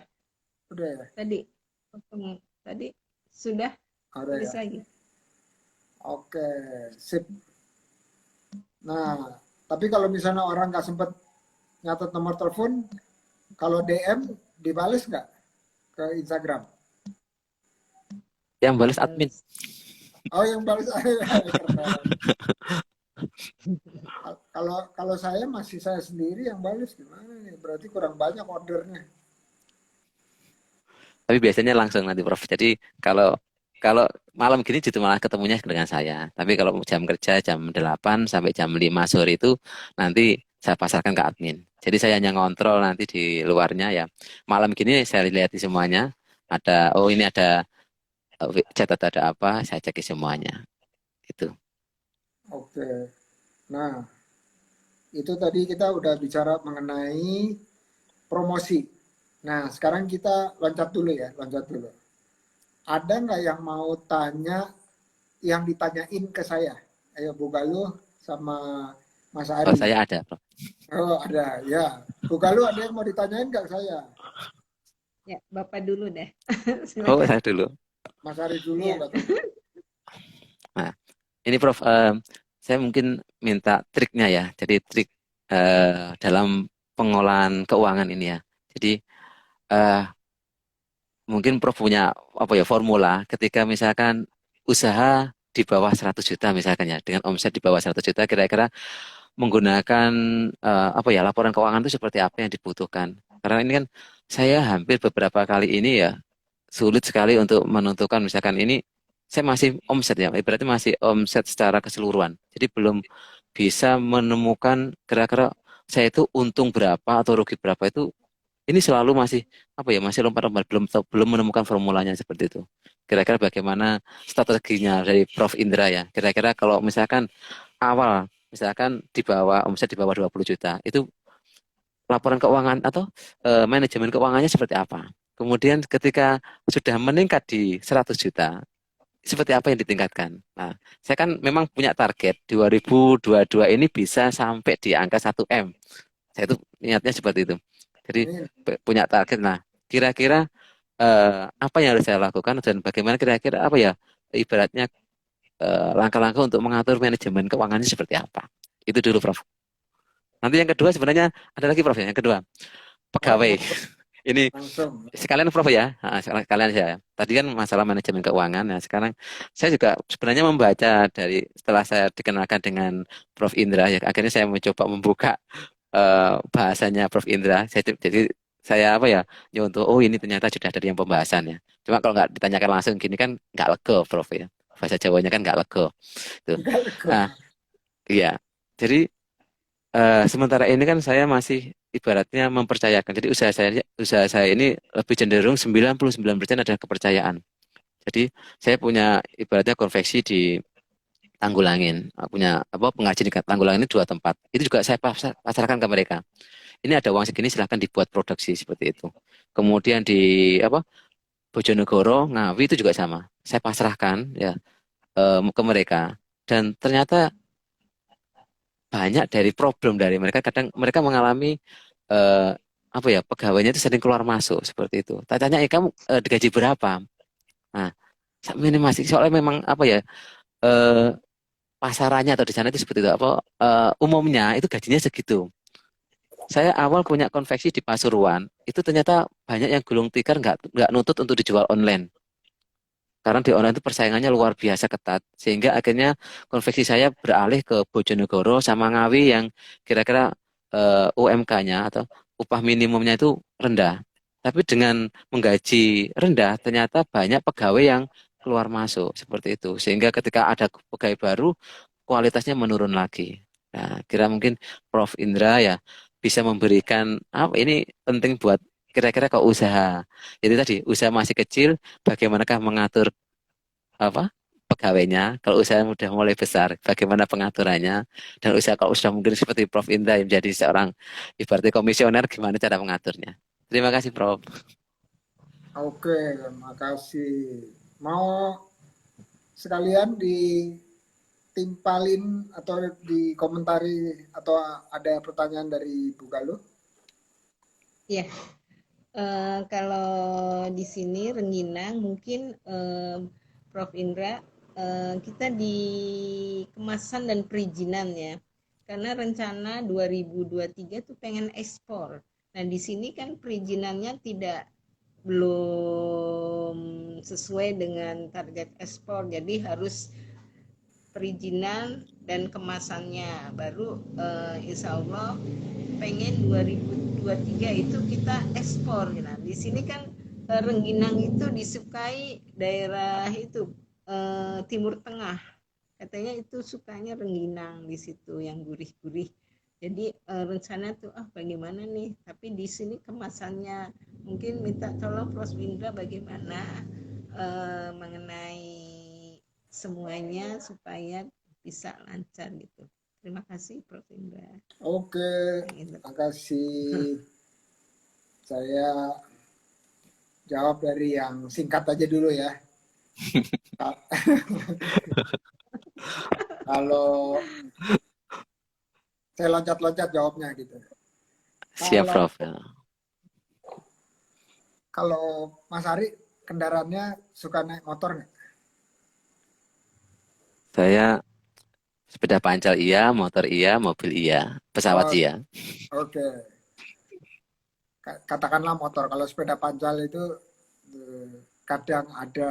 Udah ya? Tadi sudah Ada tulis ya? lagi. Oke, sip. Nah, tapi kalau misalnya orang nggak sempat nyatet nomor telepon, kalau DM dibales nggak ke Instagram? Yang balas admin. Oh, yang balas. Kalau saya masih saya sendiri yang balas, gimana nih? Berarti kurang banyak ordernya. Tapi biasanya langsung nanti Prof. Jadi kalau kalau malam gini justru malah ketemunya dengan saya. Tapi kalau jam kerja jam 8 sampai jam 5 sore itu nanti saya pasarkan ke admin. Jadi saya hanya ngontrol nanti di luarnya ya. Malam gini saya lihat di semuanya. Ada, oh ini ada catat ada apa, saya cek semuanya. Itu. Oke. Nah, itu tadi kita udah bicara mengenai promosi. Nah, sekarang kita loncat dulu ya, loncat dulu. Ada nggak yang mau tanya, yang ditanyain ke saya? Ayo Bu Galuh sama Mas Ari. Kalau saya ada, Prof. Oh, ada, ya. Bu Galuh ada yang mau ditanyain nggak saya? Ya, Bapak dulu deh. Oh, saya dulu. Mas Ari dulu. Ya. Nah, ini Prof, saya mungkin minta triknya ya. Jadi trik dalam pengolahan keuangan ini ya. Jadi mungkin Prof punya apa ya formula ketika misalkan usaha di bawah 100 juta misalkan ya, dengan omset di bawah 100 juta kira-kira menggunakan apa ya laporan keuangan itu seperti apa yang dibutuhkan. Karena ini kan saya hampir beberapa kali ini ya sulit sekali untuk menentukan misalkan ini saya masih omset ya, berarti masih omset secara keseluruhan. Jadi belum bisa menemukan kira-kira saya itu untung berapa atau rugi berapa itu ini selalu masih apa ya masih lompat-lompat belum menemukan formulanya seperti itu. Kira-kira bagaimana strateginya dari Prof Indra ya? Kira-kira kalau misalkan awal misalkan di bawah omset di bawah 20 juta itu laporan keuangan atau manajemen keuangannya seperti apa? Kemudian ketika sudah meningkat di 100 juta seperti apa yang ditingkatkan? Nah, saya kan memang punya target 2022 ini bisa sampai di angka 1M. Saya itu niatnya seperti itu. Jadi punya target. Nah, kira-kira apa yang harus saya lakukan dan bagaimana kira-kira apa ya ibaratnya langkah-langkah untuk mengatur manajemen keuangannya seperti apa? Itu dulu, Prof. Nanti yang kedua sebenarnya ada lagi, Prof. Yang kedua pegawai. Ini Langsung. sekalian Prof ya, sekalian saya. Tadi kan masalah manajemen keuangan. Nah, sekarang saya juga sebenarnya membaca dari setelah saya dikenalkan dengan Prof Indra, ya akhirnya saya mencoba membuka bahasanya Prof Indra. Jadi saya apa ya, nyontoh, oh ini ternyata sudah dari yang pembahasan ya. Cuma kalau nggak ditanyakan langsung gini kan nggak lego, Prof ya. Bahasa Jawanya kan nggak lego. Tuh. Nah, iya. Jadi sementara ini kan saya masih ibaratnya mempercayakan. Jadi usaha saya ini lebih cenderung 99% adalah kepercayaan. Jadi saya punya ibaratnya konveksi di Tanggulangin, punya apa pengrajin di Tanggulangin ini 2 tempat. Itu juga saya pasarkan ke mereka. Ini ada uang segini silahkan dibuat produksi seperti itu. Kemudian di apa Bojonegoro, Ngawi itu juga sama. Saya pasrahkan ya ke mereka dan ternyata banyak dari problem dari mereka kadang mereka mengalami eh, apa ya pegawainya itu sering keluar masuk seperti itu. Tak tanya kamu digaji berapa? Nah, ini masih soalnya memang apa ya eh, pasarannya atau di sana itu seperti itu apa umumnya itu gajinya segitu. Saya awal punya konveksi di Pasuruan itu ternyata banyak yang gulung tikar nggak nutut untuk dijual online. Karena di online itu persaingannya luar biasa ketat. Sehingga akhirnya konveksi saya beralih ke Bojonegoro sama Ngawi yang kira-kira UMK-nya atau upah minimumnya itu rendah. Tapi dengan menggaji rendah, ternyata banyak pegawai yang keluar masuk seperti itu. Sehingga ketika ada pegawai baru, kualitasnya menurun lagi. Nah, kira mungkin Prof Indra ya bisa memberikan apa ini penting buat kira-kira ke usaha. Jadi tadi usaha masih kecil, bagaimanakah mengatur apa pegawainya, kalau usaha udah mulai besar, bagaimana pengaturannya, dan usaha kalau sudah mungkin seperti Prof. Indra yang menjadi seorang ibaratnya komisioner, gimana cara mengaturnya. Terima kasih, Prof. Oke, makasih. Mau sekalian ditimpalin atau dikomentari atau ada pertanyaan dari Bu Galuh? Ya, kalau di sini Rengginang mungkin Prof. Indra, kita di kemasan dan perizinan ya. Karena rencana 2023 tuh pengen ekspor. Nah, di sini kan perizinannya belum sesuai dengan target ekspor. Jadi harus perizinan dan kemasannya baru insya Allah pengen 2023 itu kita ekspor. Nah, di sini kan rengginang itu disukai daerah itu Timur Tengah. Katanya itu sukanya rengginang di situ yang gurih-gurih. Jadi rencana tuh bagaimana nih? Tapi di sini kemasannya mungkin minta tolong Prof. Indra bagaimana mengenai semuanya supaya bisa lancar gitu. Terima kasih Prof. Indra. Oke, terima kasih. Saya jawab dari yang singkat aja dulu ya. Kalau saya loncat-loncat jawabnya gitu. Siap, Prof. Kalau Mas Ari kendaraannya suka naik motor nggak? Saya sepeda pancal iya, motor iya, mobil iya, pesawat iya. Oke. Katakanlah motor. Kalau sepeda pancal itu kadang ada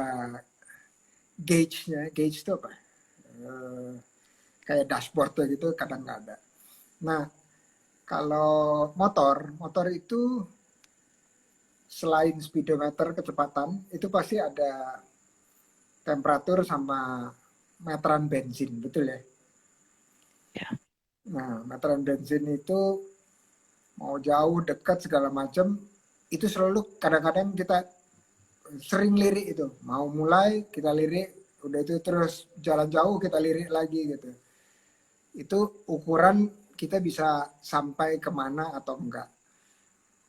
gauge-nya. Gauge itu apa? Kayak dashboard gitu kadang nggak ada. Nah, kalau motor itu selain speedometer kecepatan, itu pasti ada temperatur sama meteran bensin, betul ya? Ya. Nah, meteran bensin itu mau jauh, dekat, segala macam, itu selalu kadang-kadang kita sering lirik itu. Mau mulai, kita lirik, udah itu terus jalan jauh, kita lirik lagi gitu. Itu ukuran kita bisa sampai kemana atau enggak.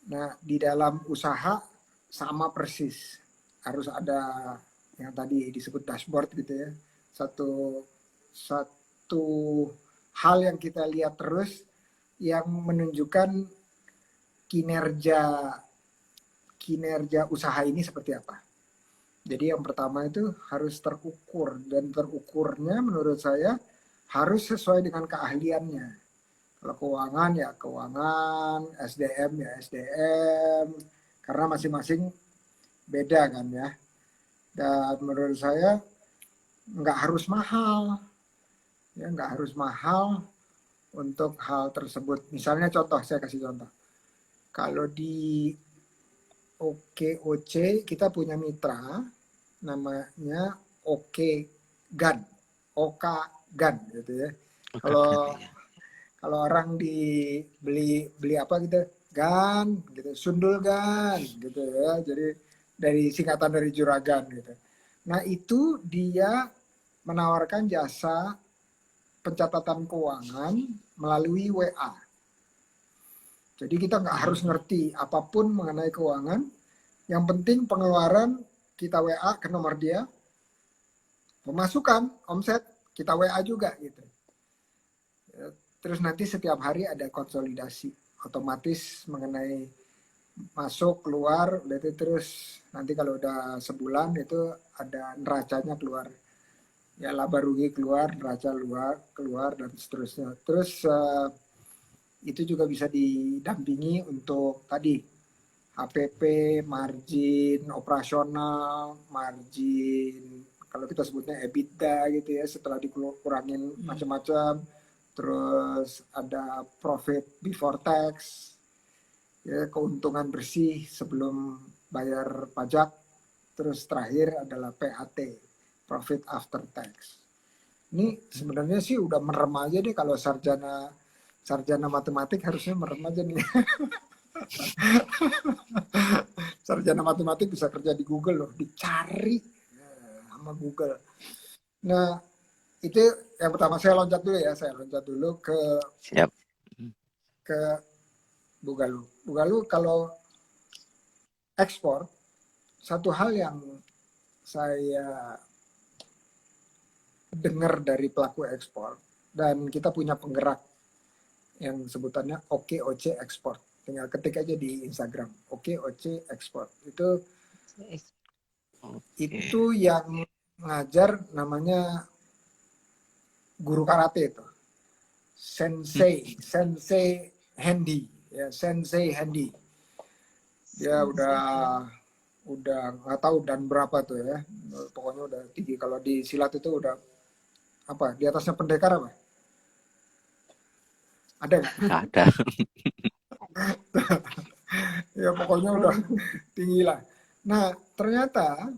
Nah, di dalam usaha sama persis. Harus ada yang tadi disebut dashboard gitu ya. Satu hal yang kita lihat terus yang menunjukkan kinerja usaha ini seperti apa. Jadi yang pertama itu harus terukur, dan terukurnya menurut saya harus sesuai dengan keahliannya. Kalau keuangan ya keuangan, SDM ya SDM, karena masing-masing beda kan ya. Dan menurut saya nggak harus mahal, ya nggak harus mahal untuk hal tersebut. Misalnya contoh, saya kasih contoh. Kalau di OKOC kita punya mitra namanya OKGAN, OKGAN gitu ya. Kalau orang beli apa gitu, GAN gitu, Sundul GAN gitu ya. Jadi dari singkatan dari Juragan gitu. Nah, itu dia menawarkan jasa pencatatan keuangan melalui WA. Jadi kita nggak harus ngerti apapun mengenai keuangan. Yang penting pengeluaran kita WA ke nomor dia, pemasukan omset kita WA juga gitu. Terus nanti setiap hari ada konsolidasi otomatis mengenai masuk keluar, udah itu terus nanti kalau udah sebulan itu ada neracanya keluar, ya laba rugi keluar, neraca keluar dan seterusnya. Terus itu juga bisa didampingi untuk tadi HPP, margin operasional, margin kalau kita sebutnya EBITDA gitu ya, setelah dikurangin macam-macam. Terus ada profit before tax, ya, keuntungan bersih sebelum bayar pajak. Terus terakhir adalah PAT, profit after tax. Ini sebenarnya sih udah merem aja deh, kalau sarjana matematik harusnya merem aja nih. Sarjana matematik bisa kerja di Google loh, dicari sama Google. Nah, itu yang pertama. Saya loncat dulu ya, saya loncat dulu Siap. ke Bugalu. Bugalu kalau ekspor, satu hal yang saya dengar dari pelaku ekspor, dan kita punya penggerak yang sebutannya OKOC Export. Tinggal ketik aja di Instagram, OKOC Export. Itu yang ngajar namanya guru karate itu. Sensei Handy, ya, Sensei Handy. Dia udah nggak tahu dan berapa tuh ya. Pokoknya udah tinggi. Kalau di silat itu udah apa? Di atasnya pendekar apa? Ada nggak? Ada. Ya pokoknya udah tinggi lah. Nah, ternyata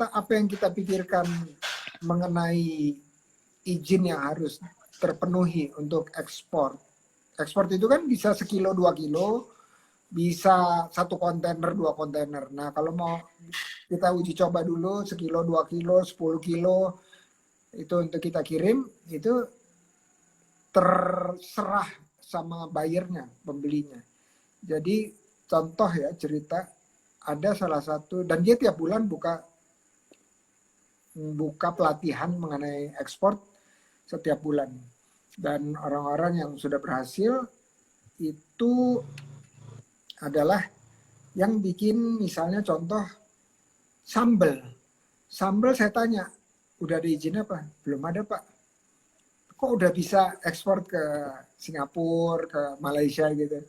apa yang kita pikirkan mengenai izin yang harus terpenuhi untuk ekspor. Ekspor itu kan bisa 1 kilo, 2 kilo, bisa 1 kontainer, 2 kontainer. Nah, kalau mau kita uji coba dulu 1 kilo, 2 kilo, 10 kilo, itu untuk kita kirim, itu terserah sama buyernya, pembelinya. Jadi contoh ya cerita, ada salah satu, dan dia tiap bulan buka pelatihan mengenai ekspor setiap bulan. Dan orang-orang yang sudah berhasil itu adalah yang bikin misalnya contoh sambal. Sambal saya tanya, udah ada izin apa? Belum ada Pak. Kok udah bisa ekspor ke Singapura, ke Malaysia gitu?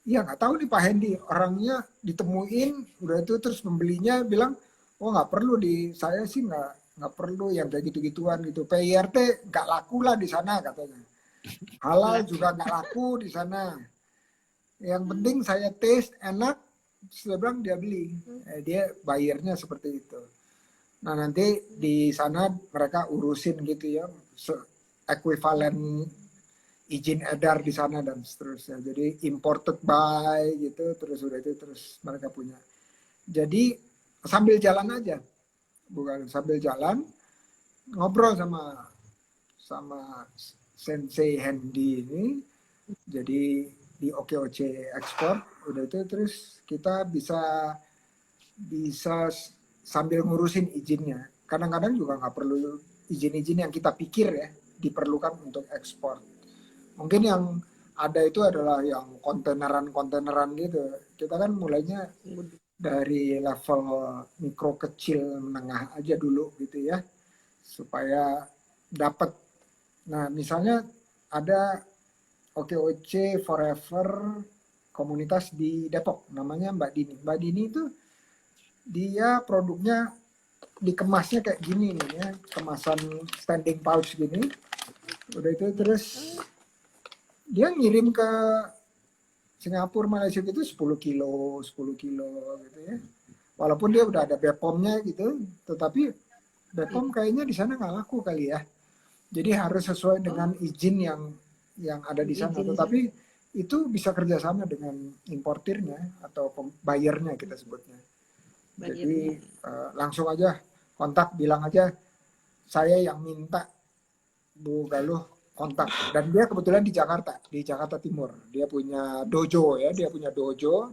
Iya nggak tahu nih Pak Hendy, orangnya ditemuin, udah itu terus pembelinya bilang, oh nggak perlu saya sih nggak perlu yang kayak gitu-gituan gitu. PIRT nggak laku lah di sana katanya. Halal juga nggak laku di sana. Yang penting saya taste enak, saya bilang dia beli. Dia bayarnya seperti itu. Nah nanti di sana mereka urusin gitu ya, ekuivalen izin edar di sana dan seterusnya. Jadi imported by gitu, terus udah itu terus mereka punya. Jadi sambil jalan aja, bukan sambil jalan ngobrol sama Sensei Handy ini. Jadi di OKOC Export udah itu terus kita bisa sambil ngurusin izinnya. Kadang-kadang juga nggak perlu izin-izin yang kita pikir ya diperlukan untuk ekspor. Mungkin yang ada itu adalah yang kontaineran gitu. Kita kan mulainya dari level mikro kecil menengah aja dulu gitu ya, supaya dapat. Nah misalnya ada OKOC Forever komunitas di Depok, namanya Mbak Dini. Mbak Dini itu dia produknya dikemasnya kayak gini nih ya, kemasan standing pouch gini. Udah itu terus dia ngirim ke Singapura, Malaysia gitu 10 kilo gitu ya. Walaupun dia udah ada BPOM-nya gitu, tetapi BPOM kayaknya di sana nggak laku kali ya. Jadi harus sesuai dengan izin yang ada di sana. Tetapi itu bisa kerjasama dengan importirnya atau buyernya kita sebutnya. Jadi langsung aja kontak, bilang aja saya yang minta Bu Galuh kontak. Dan dia kebetulan di Jakarta Timur. Dia punya dojo ya, di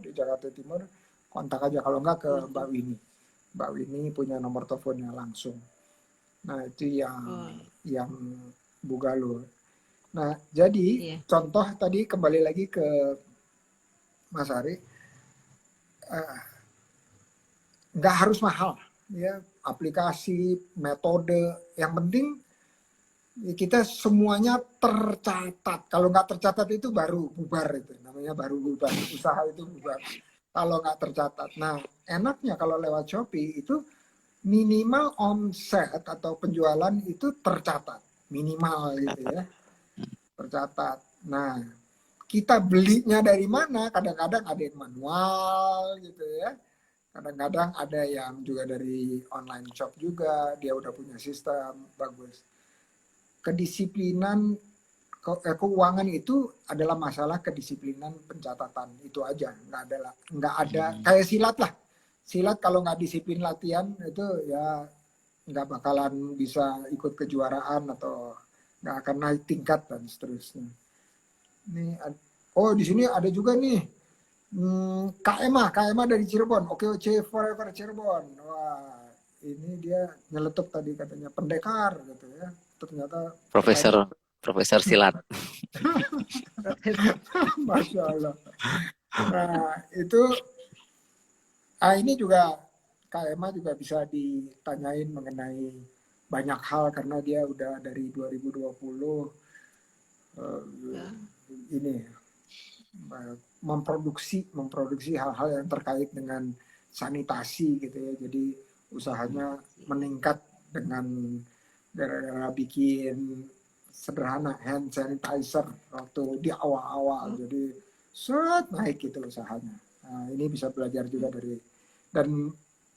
Jakarta Timur. Kontak aja, kalau enggak ke Mbak Winnie. Mbak Winnie punya nomor teleponnya langsung. Nah itu yang Bu Galuh. Nah jadi contoh tadi kembali lagi ke Mas Ari. Nggak harus mahal ya, aplikasi, metode, yang penting kita semuanya tercatat. Kalau nggak tercatat itu baru bubar, itu namanya baru bubar, usaha itu bubar kalau nggak tercatat. Nah enaknya kalau lewat Shopee itu minimal omset atau penjualan itu tercatat, minimal gitu ya, tercatat. Nah kita belinya dari mana, kadang-kadang ada yang manual gitu ya, kadang-kadang ada yang juga dari online shop juga, dia udah punya sistem bagus. Kedisiplinan keuangan itu adalah masalah kedisiplinan pencatatan, itu aja. Nggak ada kayak silat lah. Silat kalau nggak disiplin latihan itu ya nggak bakalan bisa ikut kejuaraan atau nggak akan naik tingkat dan seterusnya. Oh di sini ada juga nih KMA dari Cirebon, OKOC Forever Cirebon. Wah ini dia nyeletuk tadi katanya pendekar gitu ya. Ternyata Profesor silat. Masya Allah. Nah itu ini juga KMA juga bisa ditanyain mengenai banyak hal karena dia udah dari 2020 ini memproduksi hal-hal yang terkait dengan sanitasi gitu ya. Jadi usahanya meningkat dengan gara-gara bikin sederhana hand sanitizer waktu di awal-awal. Jadi naik gitu usahanya. Nah, ini bisa belajar juga dari, dan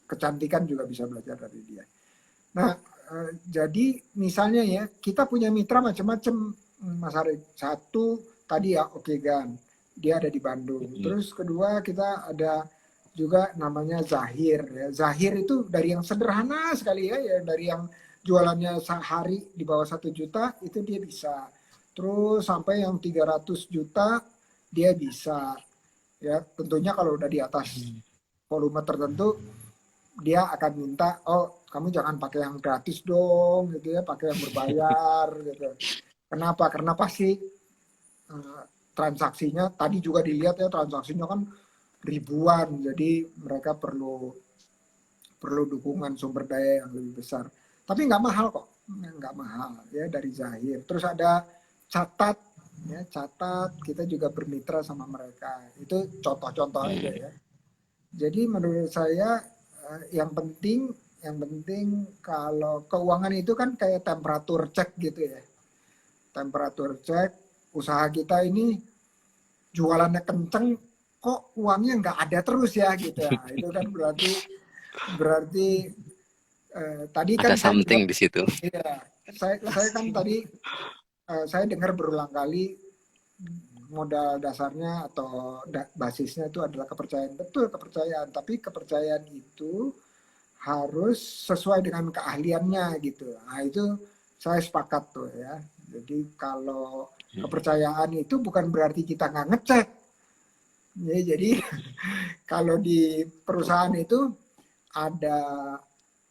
kecantikan juga bisa belajar dari dia. Nah, jadi misalnya ya, kita punya mitra macam-macam, Mas Arif. Satu tadi ya Okegan, dia ada di Bandung. Terus kedua kita ada juga namanya Zahir. Ya. Zahir itu dari yang sederhana sekali ya dari yang jualannya sehari di bawah 1 juta itu dia bisa. Terus sampai yang 300 juta dia bisa. Ya, tentunya kalau udah di atas volume tertentu dia akan minta, oh kamu jangan pakai yang gratis dong gitu ya, pakai yang berbayar gitu. Kenapa? Karena pasti transaksinya tadi juga dilihat ya, transaksinya kan ribuan, jadi mereka perlu dukungan sumber daya yang lebih besar. Tapi nggak mahal kok, nggak mahal ya dari Zahir. Terus ada Catat ya, Catat kita juga bermitra sama mereka. Itu contoh-contoh aja ya. Jadi menurut saya yang penting kalau keuangan itu kan kayak temperatur cek gitu ya. Temperatur cek, usaha kita ini jualannya kenceng, kok uangnya nggak ada terus ya gitu ya. Itu kan berarti tadi kan ada something di situ. Iya, saya kan tadi saya dengar berulang kali modal dasarnya atau basisnya itu adalah kepercayaan. Betul, kepercayaan, tapi kepercayaan itu harus sesuai dengan keahliannya gitu. Nah itu saya sepakat tuh ya. Jadi kalau kepercayaan itu bukan berarti kita nggak ngecek. Ya, jadi kalau di perusahaan itu ada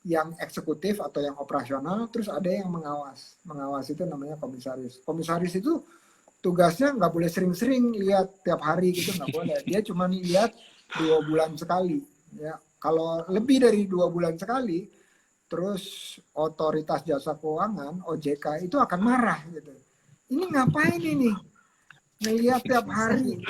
yang eksekutif atau yang operasional, terus ada yang mengawas. Mengawas itu namanya komisaris. Komisaris itu tugasnya nggak boleh sering-sering lihat tiap hari gitu, nggak boleh. Dia cuma lihat 2 bulan sekali. Ya, kalau lebih dari 2 bulan sekali, terus otoritas jasa keuangan (OJK) itu akan marah gitu. Ini ngapain ini? Ngelihat tiap hari,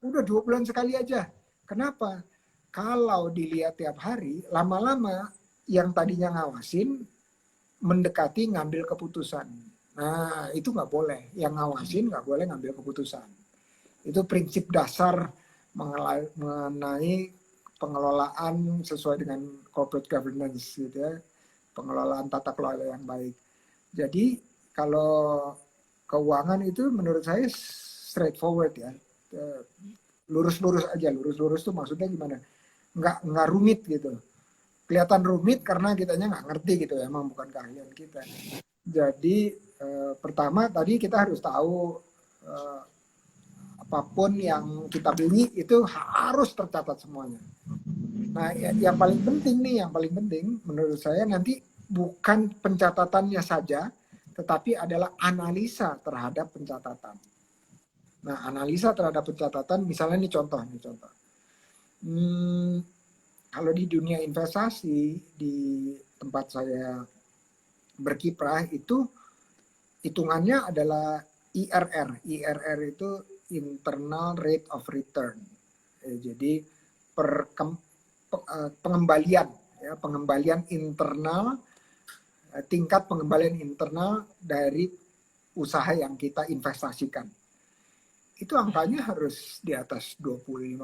udah 2 bulan sekali aja. Kenapa? Kalau dilihat tiap hari, lama-lama yang tadinya ngawasin mendekati ngambil keputusan. Nah, itu nggak boleh. Yang ngawasin nggak boleh ngambil keputusan. Itu prinsip dasar mengenai pengelolaan sesuai dengan corporate governance gitu ya. Pengelolaan tata kelola yang baik. Jadi, kalau keuangan itu menurut saya straightforward ya. Lurus-lurus aja. Lurus-lurus itu maksudnya gimana? Nggak rumit gitu. Kelihatan rumit karena kitanya nggak ngerti gitu ya. Emang bukan keahlian kita. Jadi pertama tadi kita harus tahu apapun yang kita beli itu harus tercatat semuanya. Nah yang paling penting menurut saya nanti bukan pencatatannya saja, tetapi adalah analisa terhadap pencatatan. Nah analisa terhadap pencatatan, misalnya ini contoh. Kalau di dunia investasi di tempat saya berkiprah itu hitungannya adalah IRR. IRR itu internal rate of return. Jadi pengembalian internal, tingkat pengembalian internal dari usaha yang kita investasikan. Itu angkanya harus di atas 25%,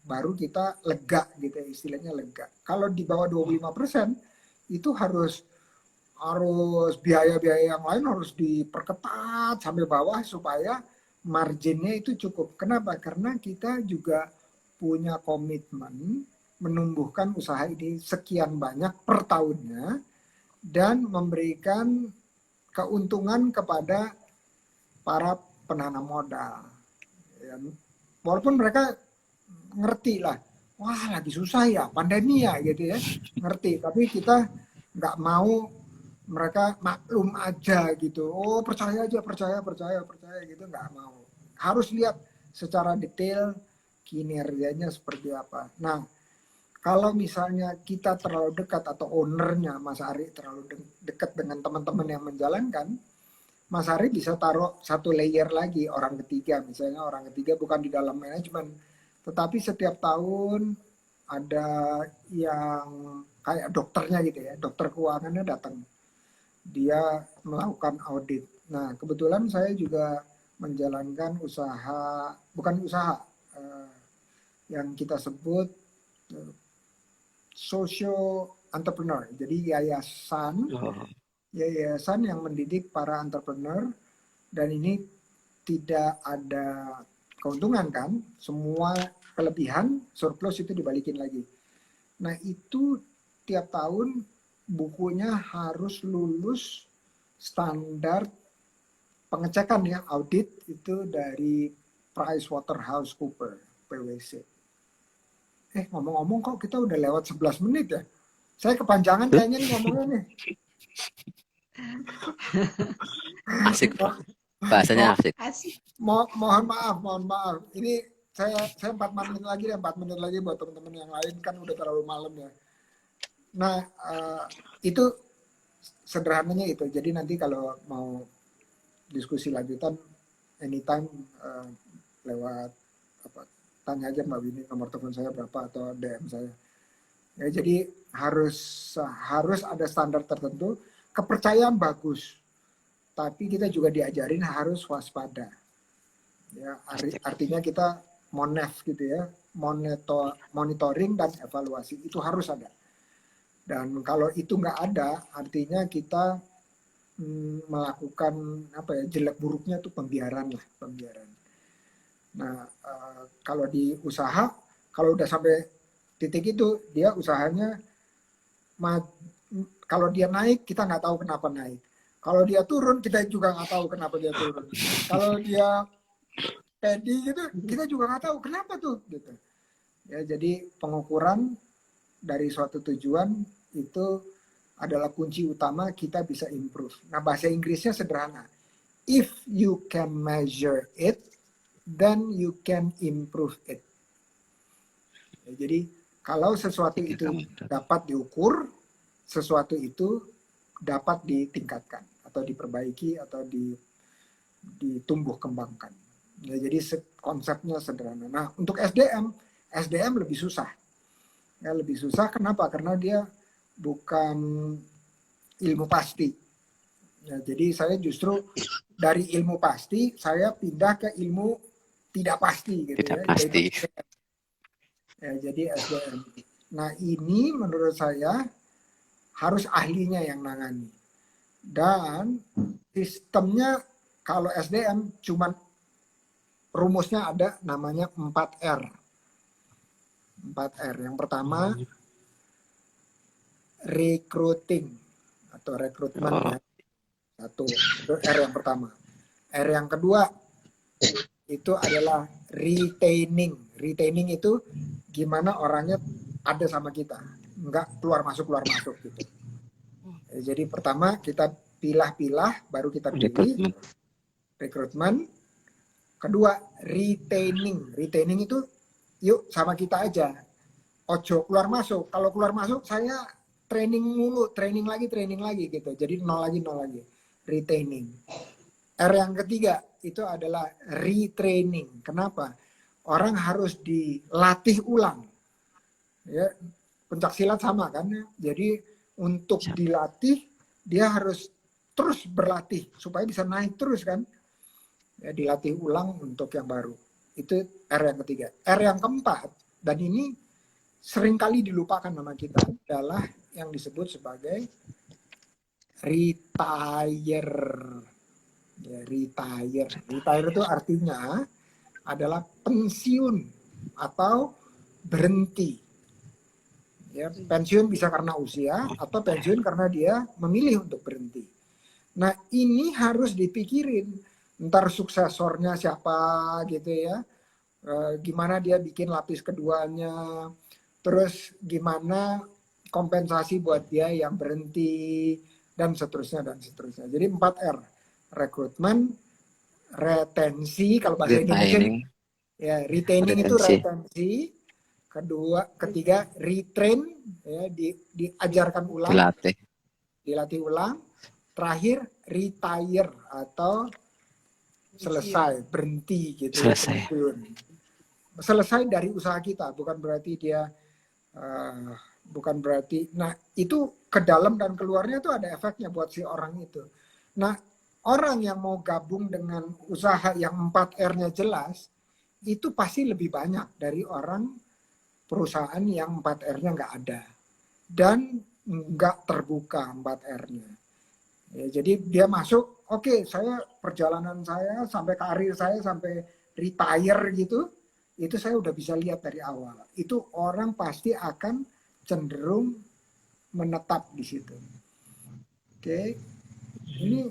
baru kita lega gitu ya, istilahnya lega. Kalau di bawah 25% itu harus biaya-biaya yang lain harus diperketat sampai bawah supaya marginnya itu cukup. Kenapa? Karena kita juga punya komitmen menumbuhkan usaha ini sekian banyak per tahunnya, dan memberikan keuntungan kepada para penanam modal. Ya, walaupun mereka ngerti lah, wah lagi susah ya, pandemi ya gitu ya, ngerti. Tapi kita nggak mau mereka maklum aja gitu. Oh percaya aja, percaya gitu, nggak mau. Harus lihat secara detail kinerjanya seperti apa. Nah, kalau misalnya kita terlalu dekat atau ownernya Mas Ari terlalu dekat dengan teman-teman yang menjalankan, Mas Ari bisa taruh satu layer lagi, orang ketiga. Misalnya orang ketiga bukan di dalam manajemen, tetapi setiap tahun ada yang kayak dokternya gitu ya, dokter keuangannya datang. Dia melakukan audit. Nah, kebetulan saya juga menjalankan usaha, bukan usaha, yang kita sebut social entrepreneur. Jadi yayasan yang mendidik para entrepreneur, dan ini tidak ada keuntungan kan, semua kelebihan surplus itu dibalikin lagi. Nah itu tiap tahun bukunya harus lulus standar pengecekan ya, audit itu dari PricewaterhouseCoopers, PwC. Ngomong-ngomong kok kita udah lewat 11 menit ya? Saya kepanjangan kayaknya nih ngomongnya nih. Asik, Bro. Bahasanya asik. Mohon maaf. Ini saya 4 menit lagi deh, 4 menit lagi buat teman-teman yang lain, kan udah terlalu malam ya. Nah, itu sederhananya itu. Jadi nanti kalau mau diskusi lanjutan anytime lewat tanya aja Mbak Winnie, nomor telepon saya berapa atau DM saya. Ya, jadi harus ada standar tertentu. Kepercayaan bagus, tapi kita juga diajarin harus waspada. Ya, artinya kita monef gitu ya, monitoring dan evaluasi itu harus ada. Dan kalau itu nggak ada, artinya kita melakukan jelek buruknya tuh pembiaran. Nah, kalau di usaha, kalau udah sampai titik itu, dia usahanya kalau dia naik, kita nggak tahu kenapa naik. Kalau dia turun, kita juga nggak tahu kenapa dia turun. Kalau dia steady gitu, kita juga nggak tahu kenapa tuh. Gitu. Ya, jadi pengukuran dari suatu tujuan itu adalah kunci utama kita bisa improve. Nah, bahasa Inggrisnya sederhana. If you can measure it, then you can improve it. Ya, jadi kalau sesuatu itu dapat diukur, sesuatu itu dapat ditingkatkan atau diperbaiki atau ditumbuh kembangkan. Ya, jadi konsepnya sederhana. Nah, untuk SDM lebih susah. Ya, lebih susah kenapa? Karena dia bukan ilmu pasti. Ya, jadi saya justru dari ilmu pasti saya pindah ke ilmu tidak pasti gitu tidak ya. Pasti. Ya, jadi SDM. Nah, ini menurut saya harus ahlinya yang nangani. Dan sistemnya kalau SDM cuman rumusnya ada namanya 4R. 4R. Yang pertama recruiting atau rekrutmen ya. Satu, itu R yang pertama. R yang kedua itu adalah retaining. Retaining itu gimana orangnya ada sama kita, nggak keluar masuk gitu. Jadi pertama kita pilah-pilah, baru kita pilih. Rekrutmen. Kedua retaining. Retaining itu yuk sama kita aja. Ojo keluar masuk. Kalau keluar masuk saya training mulu, training lagi gitu. Jadi nol lagi. Retaining. R yang ketiga itu adalah retraining. Kenapa? Orang harus dilatih ulang. Ya, pencaksilat sama kan? Jadi untuk dilatih dia harus terus berlatih supaya bisa naik terus kan? Ya, dilatih ulang untuk yang baru. Itu R yang ketiga. R yang keempat, dan ini seringkali dilupakan sama kita, adalah yang disebut sebagai retire. Ya, retire. Retire itu artinya adalah pensiun atau berhenti. Ya, pensiun bisa karena usia atau pensiun karena dia memilih untuk berhenti. Nah, ini harus dipikirin. Ntar suksesornya siapa gitu ya. Gimana dia bikin lapis keduanya. Terus gimana kompensasi buat dia yang berhenti dan seterusnya dan seterusnya. Jadi 4R. Rekrutmen, retensi kalau bahasa Indonesia Retaining, ya, retaining itu retensi. retensi. Ketiga retrain, ya, diajarkan ulang, dilatih ulang. Terakhir retire atau selesai, berhenti gitu ya, Selesai. pensiun. Selesai dari usaha kita, bukan berarti dia bukan berarti. Nah, itu ke dalam dan keluarnya itu ada efeknya buat si orang itu. Nah, orang yang mau gabung dengan usaha yang 4R-nya jelas, itu pasti lebih banyak dari orang perusahaan yang 4R-nya nggak ada dan nggak terbuka 4R-nya. Ya, jadi dia masuk, oke, saya perjalanan saya sampai karir saya sampai retire gitu, itu saya udah bisa lihat dari awal. Itu orang pasti akan cenderung menetap di situ. Oke, ini